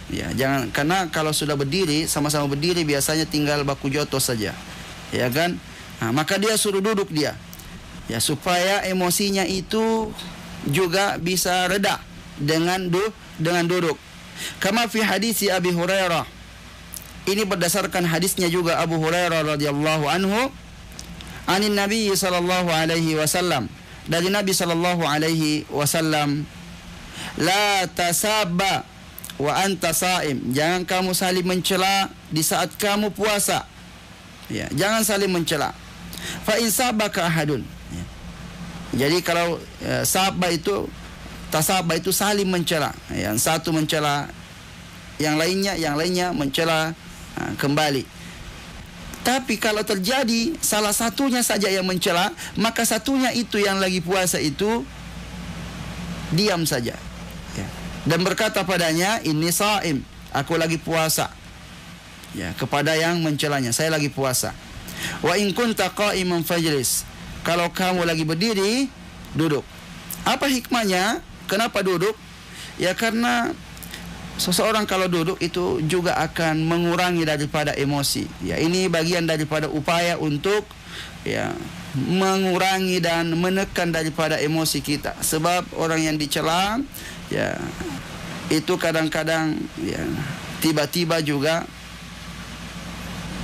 ya, jangan, karena kalau sudah berdiri, sama-sama berdiri biasanya tinggal baku jotos saja, ya kan? Maka dia suruh duduk dia, ya, supaya emosinya itu juga bisa reda dengan duduk. Kama fi hadisi Abi Hurairah. Ini berdasarkan hadisnya juga Abu Hurairah radhiyallahu anhu, anin Nabi sallallahu alaihi wasallam, dari Nabi sallallahu alaihi wasallam, la tasabba wa anta saim, jangan kamu saling mencela di saat kamu puasa, ya, jangan saling mencela. Fa in sabaka ahadun, ya. Jadi kalau sabba itu, tasabba itu saling mencela, yang satu mencela yang lainnya mencela kembali. Tapi kalau terjadi salah satunya saja yang mencela, maka satunya itu yang lagi puasa itu diam saja, ya, dan berkata padanya, ini shaim, aku lagi puasa, ya, kepada yang mencelanya, saya lagi puasa. Wa in kunta qa'iman fajlis, kalau kamu lagi berdiri, duduk. Apa hikmahnya? Kenapa duduk? Ya, karena seseorang kalau duduk itu juga akan mengurangi daripada emosi. Ya, ini bagian daripada upaya untuk, ya, mengurangi dan menekan daripada emosi kita. Sebab orang yang dicela, ya, itu kadang-kadang, ya, tiba-tiba juga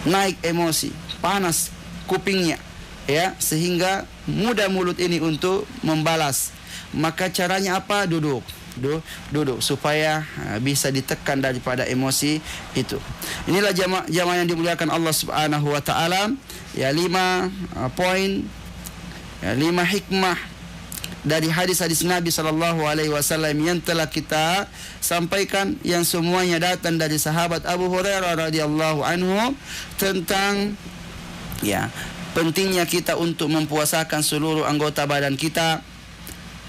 naik emosi, panas kupingnya, ya, sehingga mudah mulut ini untuk membalas. Maka caranya apa? Duduk supaya bisa ditekan daripada emosi itu. Inilah jamaah yang dimuliakan Allah Subhanahu wa taala, ya, 5 poin, ya, 5 hikmah dari hadis-hadis Nabi sallallahu alaihi wasallam yang telah kita sampaikan, yang semuanya datang dari sahabat Abu Hurairah radhiyallahu anhu, tentang, ya, pentingnya kita untuk mempuasakan seluruh anggota badan kita,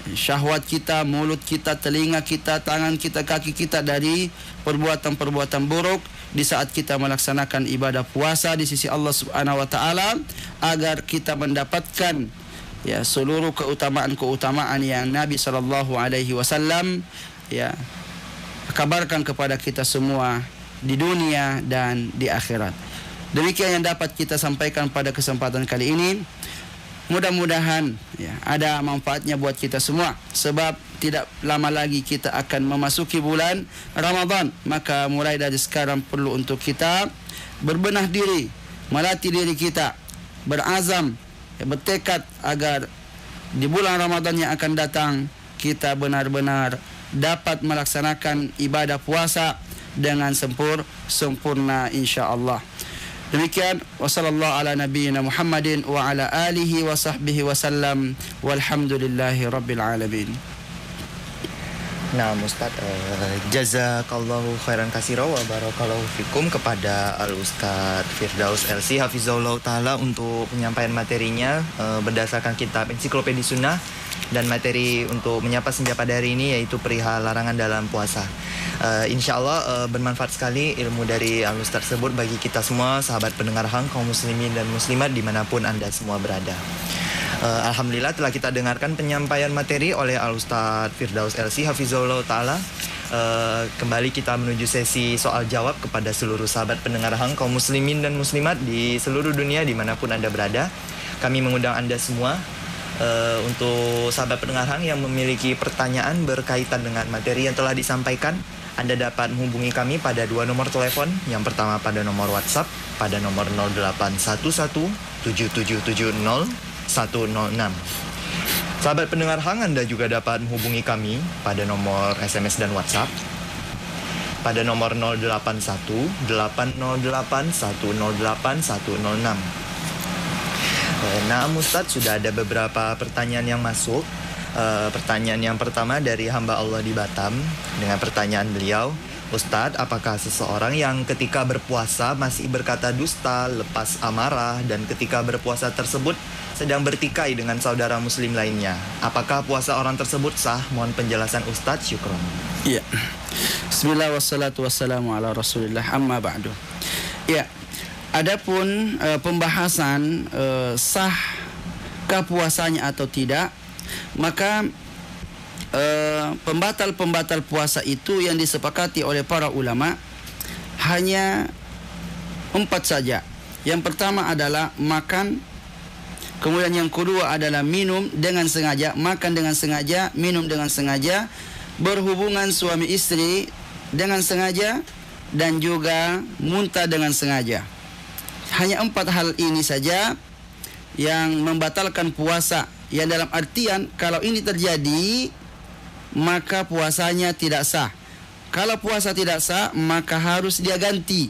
syahwat kita, mulut kita, telinga kita, tangan kita, kaki kita dari perbuatan-perbuatan buruk di saat kita melaksanakan ibadah puasa di sisi Allah Subhanahu wa taala, agar kita mendapatkan, ya, seluruh keutamaan-keutamaan yang Nabi sallallahu alaihi wasallam, ya, kabarkan kepada kita semua di dunia dan di akhirat. Demikian yang dapat kita sampaikan pada kesempatan kali ini. mudah-mudahan ya ada manfaatnya buat kita semua, sebab tidak lama lagi kita akan memasuki bulan Ramadan. Maka mulai dari sekarang perlu untuk kita berbenah diri, melatih diri kita, berazam, bertekad agar di bulan Ramadan yang akan datang kita benar-benar dapat melaksanakan ibadah puasa dengan sempurna insya-Allah. Demikian, wassallallahu ala nabiyyina Muhammadin wa ala alihi wa sahbihi wasallam walhamdulillahi rabbil alamin. Nah, Ustaz, jazakallahu khairan katsira wa barakallahu fikum kepada Al-Ustaz Firdaus LC Hafizahullah Ta'ala untuk penyampaian materinya berdasarkan kitab Ensiklopedia Sunnah, dan materi untuk menyapa senja pada hari ini yaitu perihal larangan dalam puasa. Insya Allah bermanfaat sekali ilmu dari Al-Ustaz tersebut bagi kita semua, sahabat pendengar Hang, kaum muslimin dan muslimat dimanapun Anda semua berada. Alhamdulillah telah kita dengarkan penyampaian materi oleh Al-Ustaz Firdaus LC Hafizahullah Ta'ala. Kembali kita menuju sesi soal jawab kepada seluruh sahabat pendengar Hang, kaum muslimin dan muslimat di seluruh dunia dimanapun Anda berada. Kami mengundang Anda semua untuk sahabat pendengar Hang yang memiliki pertanyaan berkaitan dengan materi yang telah disampaikan. Anda dapat menghubungi kami pada 2 nomor telepon. Yang pertama pada nomor WhatsApp pada nomor 0811 7770 106. Sahabat pendengar Hang, Anda juga dapat menghubungi kami pada nomor SMS dan WhatsApp pada nomor 081 808 108 106. Nah, Ustadz, sudah ada beberapa pertanyaan yang masuk. Pertanyaan yang pertama dari hamba Allah di Batam dengan pertanyaan beliau, Ustadz, apakah seseorang yang ketika berpuasa masih berkata dusta, lepas amarah, dan ketika berpuasa tersebut sedang bertikai dengan saudara muslim lainnya, apakah puasa orang tersebut sah? Mohon penjelasan Ustadz, syukron. Iya. Bismillah wassalatu wassalamu ala Rasulillah, amma ba'du. Ya, adapun pembahasan sahkah puasanya atau tidak, maka pembatal-pembatal puasa itu yang disepakati oleh para ulama hanya 4 saja. Yang pertama adalah makan, kemudian yang kedua adalah minum dengan sengaja, makan dengan sengaja, minum dengan sengaja, berhubungan suami istri dengan sengaja, dan juga muntah dengan sengaja. Hanya 4 hal ini saja yang membatalkan puasa, yang dalam artian kalau ini terjadi maka puasanya tidak sah. Kalau puasa tidak sah, maka harus dia ganti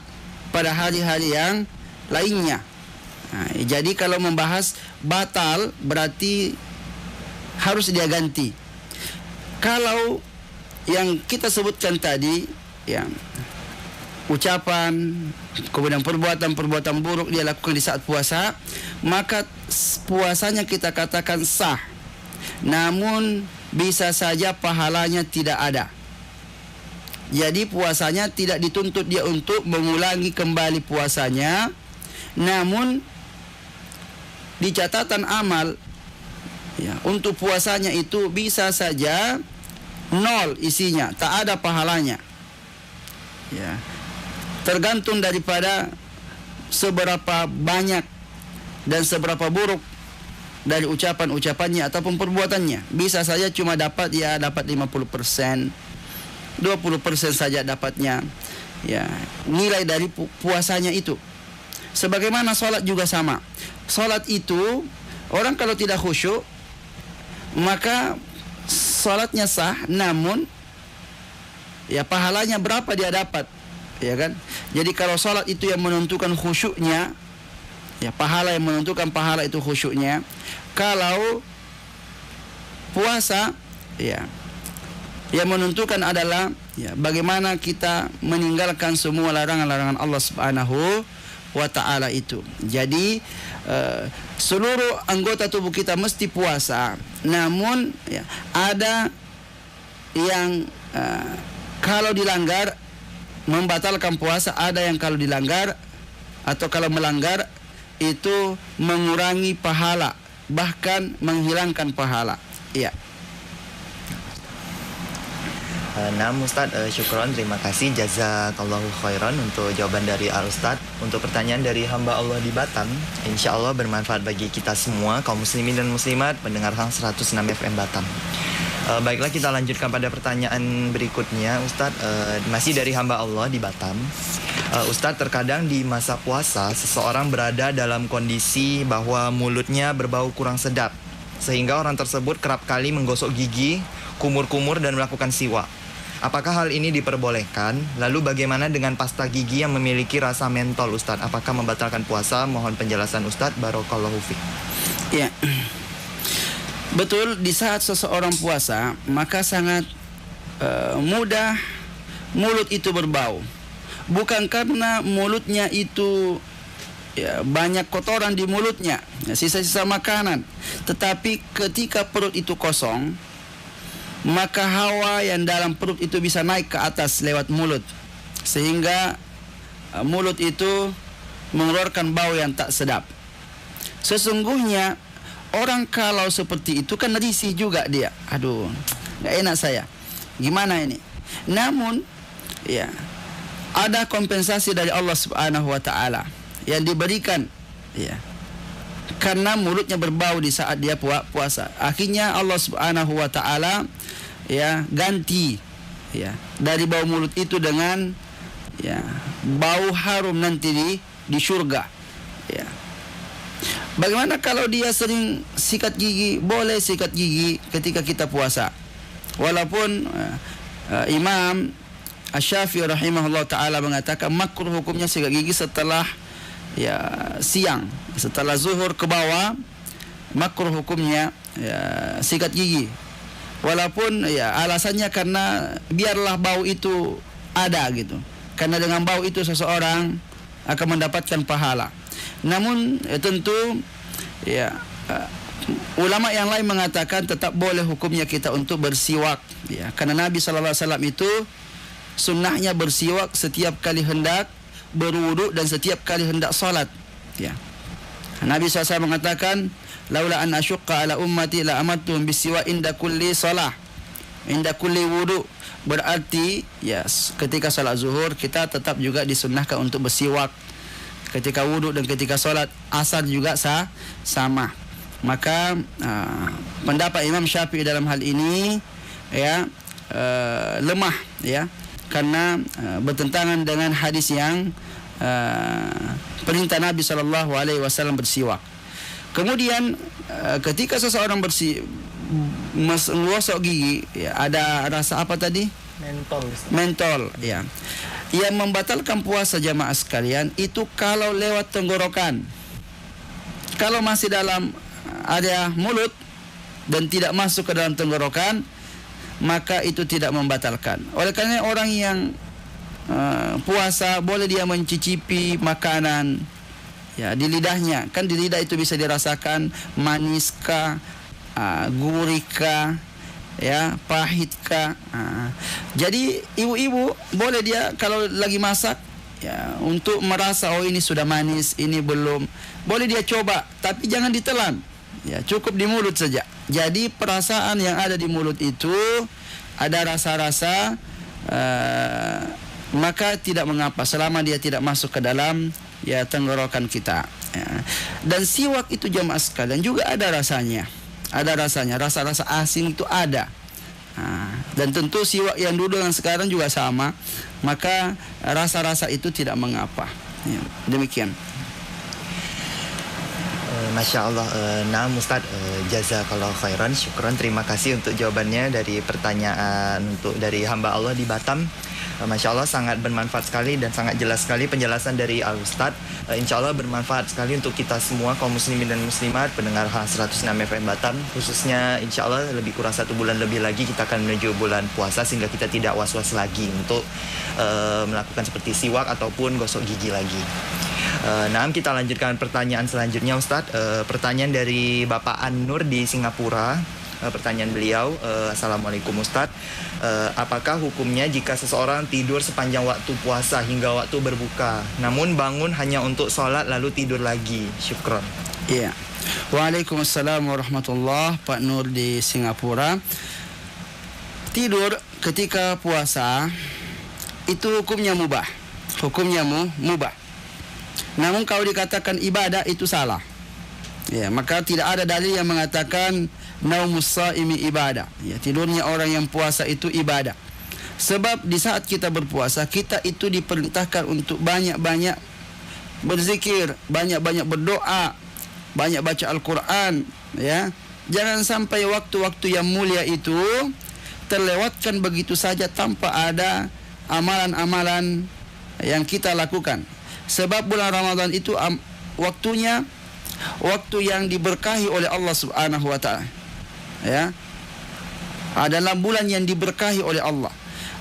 pada hari-hari yang lainnya. Nah, jadi kalau membahas batal berarti harus dia ganti. Kalau yang kita sebutkan tadi, yang ucapan, kemudian perbuatan-perbuatan buruk dia lakukan di saat puasa, maka puasanya kita katakan sah. Namun bisa saja pahalanya tidak ada. Jadi puasanya tidak dituntut dia untuk mengulangi kembali puasanya, namun di catatan amal ya, untuk puasanya itu bisa saja 0 isinya, tak ada pahalanya. Ya, tergantung daripada seberapa banyak dan seberapa buruk dari ucapan-ucapannya ataupun perbuatannya. Bisa saja cuma dapat 50%, 20% saja dapatnya. Ya, nilai dari puasanya itu. Sebagaimana sholat juga sama. Sholat itu orang kalau tidak khusyuk maka sholatnya sah, namun ya pahalanya berapa dia dapat, ya kan? Jadi kalau sholat itu yang menentukan khusyuknya, ya pahala yang menentukan pahala itu khusyuknya. Kalau puasa, ya yang menentukan adalah ya bagaimana kita meninggalkan semua larangan-larangan Allah Subhanahu wa ta'ala itu. Jadi seluruh anggota tubuh kita mesti puasa, namun ya, ada yang kalau dilanggar membatalkan puasa, ada yang kalau dilanggar atau kalau melanggar itu mengurangi pahala, bahkan menghilangkan pahala. Iya. Naam Ustaz, syukron, terima kasih, jazakallahu khairan untuk jawaban dari Al Ustaz. Untuk pertanyaan dari hamba Allah di Batam, insya Allah bermanfaat bagi kita semua, kaum muslimin dan muslimat, pendengar Hang 106 FM Batam. Baiklah, kita lanjutkan pada pertanyaan berikutnya Ustaz. Masih dari hamba Allah di Batam. Ustaz, terkadang di masa puasa seseorang berada dalam kondisi bahwa mulutnya berbau kurang sedap, sehingga orang tersebut kerap kali menggosok gigi, kumur-kumur dan melakukan siwak. Apakah hal ini diperbolehkan? Lalu bagaimana dengan pasta gigi yang memiliki rasa mentol Ustaz? Apakah membatalkan puasa? Mohon penjelasan Ustaz. Barakallahu fiik. Ya. Betul, di saat seseorang puasa maka sangat mudah mulut itu berbau. Bukan karena mulutnya itu banyak kotoran di mulutnya, sisa-sisa makanan, tetapi ketika perut itu kosong, maka hawa yang dalam perut itu bisa naik ke atas lewat mulut, sehingga mulut itu mengeluarkan bau yang tak sedap. Sesungguhnya orang kalau seperti itu kan risih juga dia. Aduh, gak enak saya. Gimana ini? Namun, ya, ada kompensasi dari Allah Subhanahu wa taala yang diberikan, ya. Karena mulutnya berbau di saat dia puasa. Akhirnya Allah Subhanahu wa taala ganti dari bau mulut itu dengan bau harum nanti di surga. Bagaimana kalau dia sering sikat gigi? Boleh sikat gigi ketika kita puasa. Walaupun Imam Asy-Syafi'i rahimahullah taala mengatakan makruh hukumnya sikat gigi setelah siang, setelah zuhur ke bawah, makruh hukumnya sikat gigi. Walaupun alasannya karena biarlah bau itu ada gitu. Karena dengan bau itu seseorang akan mendapatkan pahala. Namun tentu ulama yang lain mengatakan tetap boleh hukumnya kita untuk bersiwak, karena Nabi SAW itu sunnahnya bersiwak setiap kali hendak berwudu dan setiap kali hendak salat. Nabi SAW mengatakan, laula an asyqa ala ummati la amartuhum bisiwak inda kulli salah, inda kulli wudu. Berarti ketika salat zuhur kita tetap juga disunnahkan untuk bersiwak, ketika wudu dan ketika solat asar juga sama. Maka pendapat Imam Syafi'i dalam hal ini lemah, karena bertentangan dengan hadis yang perintah Nabi SAW bersiwak. Kemudian ketika seseorang menggosok gigi, ada rasa apa tadi? Mentol. Yang membatalkan puasa jamaah sekalian itu kalau lewat tenggorokan. Kalau masih dalam area mulut dan tidak masuk ke dalam tenggorokan, maka itu tidak membatalkan. Oleh karena orang yang puasa boleh dia mencicipi makanan di lidahnya. Kan di lidah itu bisa dirasakan maniskah, gurihkah, pahitkah. Jadi ibu-ibu boleh dia kalau lagi masak untuk merasa ini sudah manis, ini belum, boleh dia coba, tapi jangan ditelan, cukup di mulut saja. Jadi perasaan yang ada di mulut itu ada rasa-rasa, maka tidak mengapa selama dia tidak masuk ke dalam tenggorokan kita. Dan siwak itu jamaah sekalian juga ada rasanya. Rasa-rasa asing itu ada. Dan tentu siwak yang dulu dan sekarang juga sama, maka rasa-rasa itu tidak mengapa. Demikian. Masya Allah. Naam Ustaz, jazakallahu khairan, syukran, terima kasih untuk jawabannya dari pertanyaan dari hamba Allah di Batam. Masya Allah, sangat bermanfaat sekali dan sangat jelas sekali penjelasan dari Al Ustaz. Insya Allah bermanfaat sekali untuk kita semua kaum muslimin dan muslimat pendengar 106 FM Batam. Khususnya insya Allah lebih kurang 1 bulan lebih lagi kita akan menuju bulan puasa, sehingga kita tidak was-was lagi untuk melakukan seperti siwak ataupun gosok gigi lagi. Nah, kita lanjutkan pertanyaan selanjutnya Ustaz. Pertanyaan dari Bapak An-Nur di Singapura. Pertanyaan beliau, Assalamualaikum Ustaz, apakah hukumnya jika seseorang tidur sepanjang waktu puasa hingga waktu berbuka, namun bangun hanya untuk sholat lalu tidur lagi? Syukron. Iya. Waalaikumsalam warahmatullahi. Pak Nur di Singapura. Tidur ketika puasa itu hukumnya mubah. Hukumnya mubah. Namun kalau dikatakan ibadah itu salah. Ya, maka tidak ada dalil yang mengatakan naumus shaimi ibadah. Ya, tidurnya orang yang puasa itu ibadah. Sebab di saat kita berpuasa, kita itu diperintahkan untuk banyak-banyak berzikir, banyak-banyak berdoa, banyak baca Al-Quran, ya. Jangan sampai waktu-waktu yang mulia itu terlewatkan begitu saja tanpa ada amalan-amalan yang kita lakukan. Sebab bulan Ramadan itu waktunya waktu yang diberkahi oleh Allah Subhanahu wa taala. Ya. Adalah bulan yang diberkahi oleh Allah.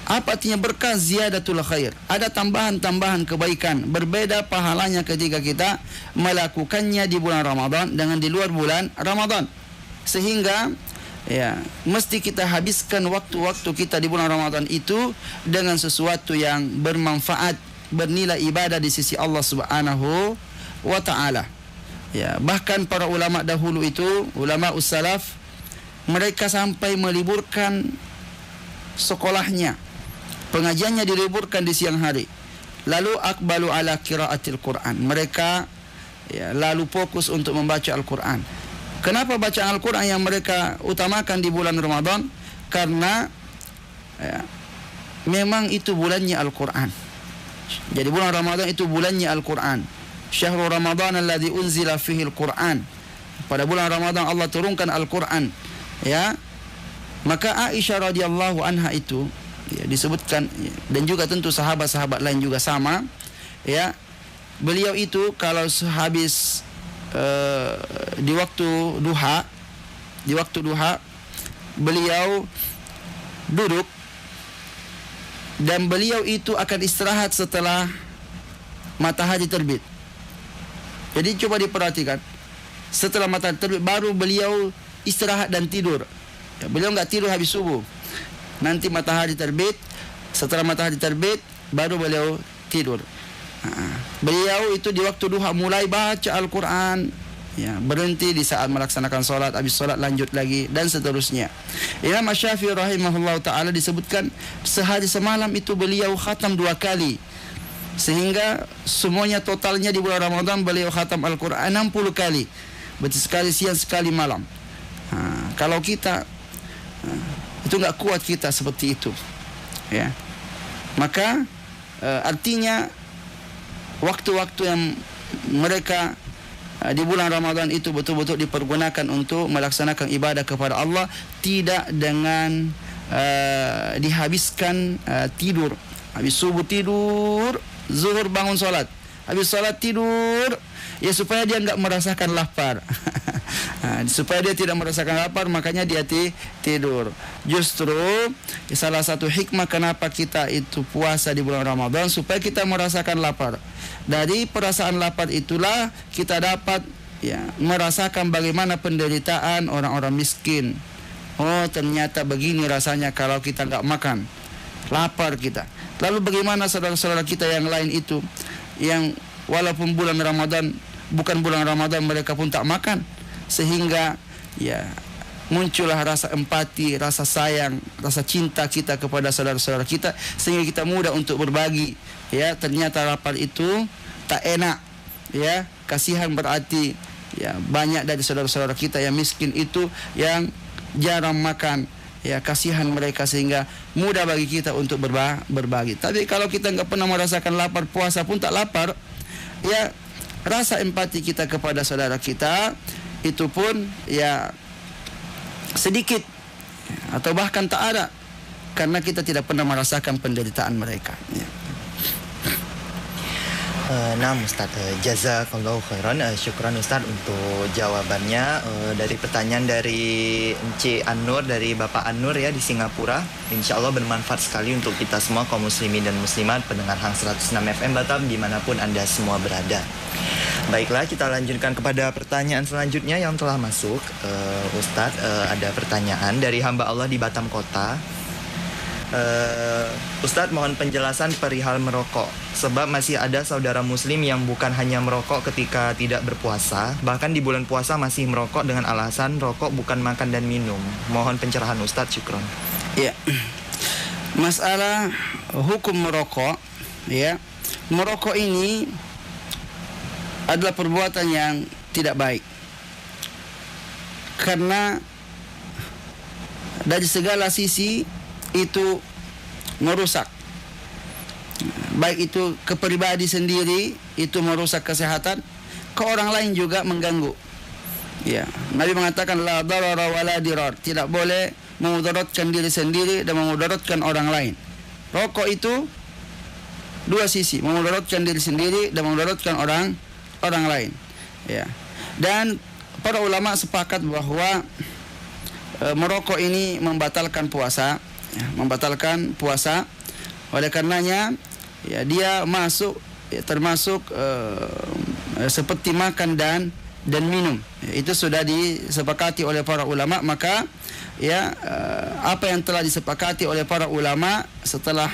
Apa artinya berkah? Ziyadatul khair. Ada tambahan-tambahan kebaikan. Berbeda pahalanya ketika kita melakukannya di bulan Ramadan dengan di luar bulan Ramadan. Sehingga ya, mesti kita habiskan waktu-waktu kita di bulan Ramadan itu dengan sesuatu yang bermanfaat, bernilai ibadah di sisi Allah Subhanahu wa taala. Ya, bahkan para ulama dahulu itu, ulama ussalaf, mereka sampai meliburkan sekolahnya. Pengajiannya diliburkan di siang hari. Lalu akbalu ala qiraatil Quran. Mereka ya, lalu fokus untuk membaca Al-Quran. Kenapa bacaan Al-Quran yang mereka utamakan di bulan Ramadan? Karena ya, memang itu bulannya Al-Quran. Jadi bulan Ramadan itu bulannya Al-Quran. Syahrul Ramadan alladzi unzila fihi Al-Quran. Pada bulan Ramadan Allah turunkan Al-Quran. Ya. Maka Aisyah radhiyallahu anha itu ya, disebutkan, dan juga tentu sahabat-sahabat lain juga sama, ya, beliau itu kalau habis di waktu duha beliau duduk dan beliau itu akan istirahat setelah matahari terbit. Jadi coba diperhatikan, setelah matahari terbit baru beliau istirahat dan tidur. Ya, beliau enggak tidur habis subuh. Nanti matahari terbit, setelah matahari terbit baru beliau tidur. Beliau itu di waktu duha mulai baca Al-Quran, ya, berhenti di saat melaksanakan solat, habis solat lanjut lagi, dan seterusnya. Imam Syafi'i rahimahullah ta'ala disebutkan sehari semalam itu beliau khatam 2 kali. Sehingga semuanya totalnya di bulan Ramadan beliau khatam Al-Quran 60 kali. Berarti sekali siang sekali malam. Kalau kita itu enggak kuat kita seperti itu, ya. Maka artinya waktu-waktu yang mereka di bulan Ramadan itu betul-betul dipergunakan untuk melaksanakan ibadah kepada Allah, tidak dengan dihabiskan tidur. Habis subuh tidur, zuhur bangun solat, habis solat tidur, ya supaya dia enggak merasakan lapar. Supaya dia tidak merasakan lapar, makanya dia tidur. Justru salah satu hikmah kenapa kita itu puasa di bulan Ramadan, supaya kita merasakan lapar. Dari perasaan lapar itulah kita dapat ya merasakan bagaimana penderitaan orang-orang miskin. Oh, ternyata begini rasanya kalau kita enggak makan. Lapar kita. Lalu bagaimana saudara-saudara kita yang lain itu, yang walaupun bulan Ramadan, bukan bulan Ramadan, mereka pun tak makan. Sehingga ya muncullah rasa empati, rasa sayang, rasa cinta kita kepada saudara-saudara kita, sehingga kita mudah untuk berbagi. Ya, ternyata lapar itu tak enak. Ya, kasihan berarti ya banyak dari saudara-saudara kita yang miskin itu yang jarang makan. Ya, kasihan mereka, sehingga mudah bagi kita untuk berbagi. Tapi kalau kita enggak pernah merasakan lapar, puasa pun tak lapar, ya rasa empati kita kepada saudara kita itu pun ya sedikit atau bahkan tak ada, karena kita tidak pernah merasakan penderitaan mereka. Ya. Nah Ustaz, jazakallahu khairan, syukran Ustaz untuk jawabannya. Dari pertanyaan dari Encik An-Nur, dari Bapak An-Nur ya di Singapura, insya Allah bermanfaat sekali untuk kita semua kaum muslimin dan muslimat pendengar Hang 106 FM Batam dimanapun Anda semua berada. Baiklah, kita lanjutkan kepada pertanyaan selanjutnya yang telah masuk. Ustaz, ada pertanyaan dari hamba Allah di Batam Kota. Ustadz, mohon penjelasan perihal merokok, sebab masih ada saudara muslim yang bukan hanya merokok ketika tidak berpuasa, bahkan di bulan puasa masih merokok dengan alasan rokok bukan makan dan minum. Mohon pencerahan Ustadz, syukron. Ya, masalah hukum merokok, ya. Merokok ini adalah perbuatan yang tidak baik. Karena dari segala sisi itu merusak. Baik itu ke pribadi sendiri, itu merusak kesehatan, ke orang lain juga mengganggu. Ya, Nabi mengatakan la darara wa la dirar, tidak boleh memudaratkan diri sendiri dan memudaratkan orang lain. Rokok itu dua sisi, memudaratkan diri sendiri dan memudaratkan orang lain. Ya. Dan para ulama sepakat bahwa merokok ini membatalkan puasa, ya, membatalkan puasa. Oleh karenanya, ya, dia masuk, ya, termasuk seperti makan dan minum. Ya, itu sudah disepakati oleh para ulama. Maka ya, apa yang telah disepakati oleh para ulama setelah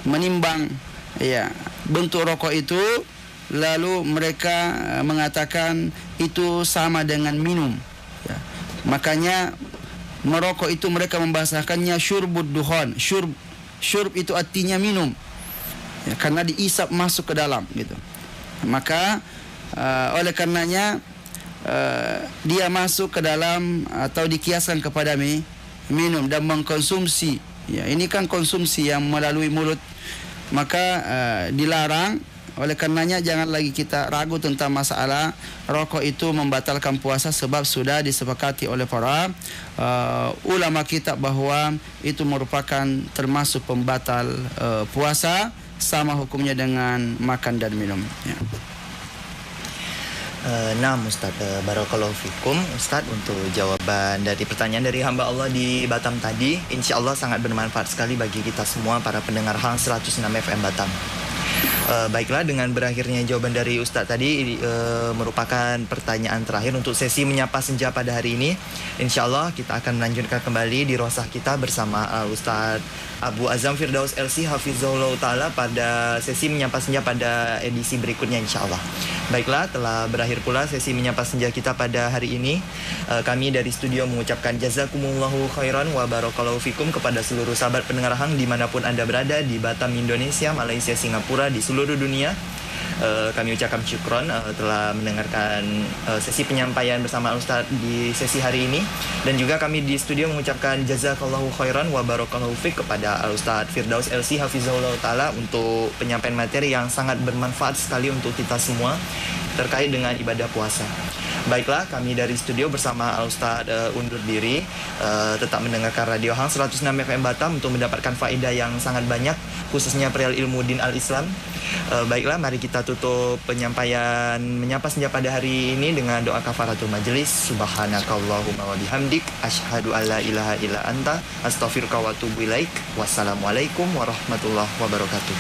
menimbang ya bentuk rokok itu, lalu mereka mengatakan itu sama dengan minum. Ya. Makanya merokok itu mereka membahasakannya syurbud duhon. Syurb itu artinya minum, ya, karena diisap masuk ke dalam gitu. Maka oleh karenanya dia masuk ke dalam atau dikiaskan kepada minum dan mengkonsumsi. Ya, ini kan konsumsi yang melalui mulut, maka dilarang. Oleh karenanya jangan lagi kita ragu tentang masalah rokok itu membatalkan puasa, sebab sudah disepakati oleh para ulama kita bahwa itu merupakan termasuk pembatal puasa, sama hukumnya dengan makan dan minum. Ya. Nah, Ustaz, barakallahu fikum Ustaz untuk jawaban dari pertanyaan dari hamba Allah di Batam tadi. Insya Allah sangat bermanfaat sekali bagi kita semua para pendengar Hang 106 FM Batam. Baiklah, dengan berakhirnya jawaban dari Ustadz tadi merupakan pertanyaan terakhir untuk sesi menyapa senja pada hari ini. Insya Allah kita akan melanjutkan kembali di rosah kita bersama Ustadz Abu Azam Firdaus LC Hafizahullah Ta'ala pada sesi menyapa senja pada edisi berikutnya insya Allah. Baiklah, telah berakhir pula sesi menyapa senja kita pada hari ini. Kami dari studio mengucapkan jazakumullahu khairan wa barakallahu fikum kepada seluruh sahabat pendengar Hang dimanapun Anda berada, di Batam, Indonesia, Malaysia, Singapura, di seluruh dunia. Kami ucapkan syukron telah mendengarkan sesi penyampaian bersama Ustadz di sesi hari ini. Dan juga kami di studio mengucapkan jazakallahu khairan wa barakallahu fik kepada Ustadz Firdaus LC Hafizahullah Ta'ala untuk penyampaian materi yang sangat bermanfaat sekali untuk kita semua terkait dengan ibadah puasa. Baiklah, kami dari studio bersama Ustadz undur diri, tetap mendengarkan Radio Hang 106 FM Batam untuk mendapatkan faedah yang sangat banyak, khususnya perihal ilmu din al-Islam. Baiklah, mari kita tutup penyampaian menyapa senja pada hari ini dengan doa kafaratul majelis. Subhanakallahumma wa bihamdik asyhadu alla ilaha illa anta astaghfiruka wa atubu ilaik. Wassalamualaikum warahmatullahi wabarakatuh.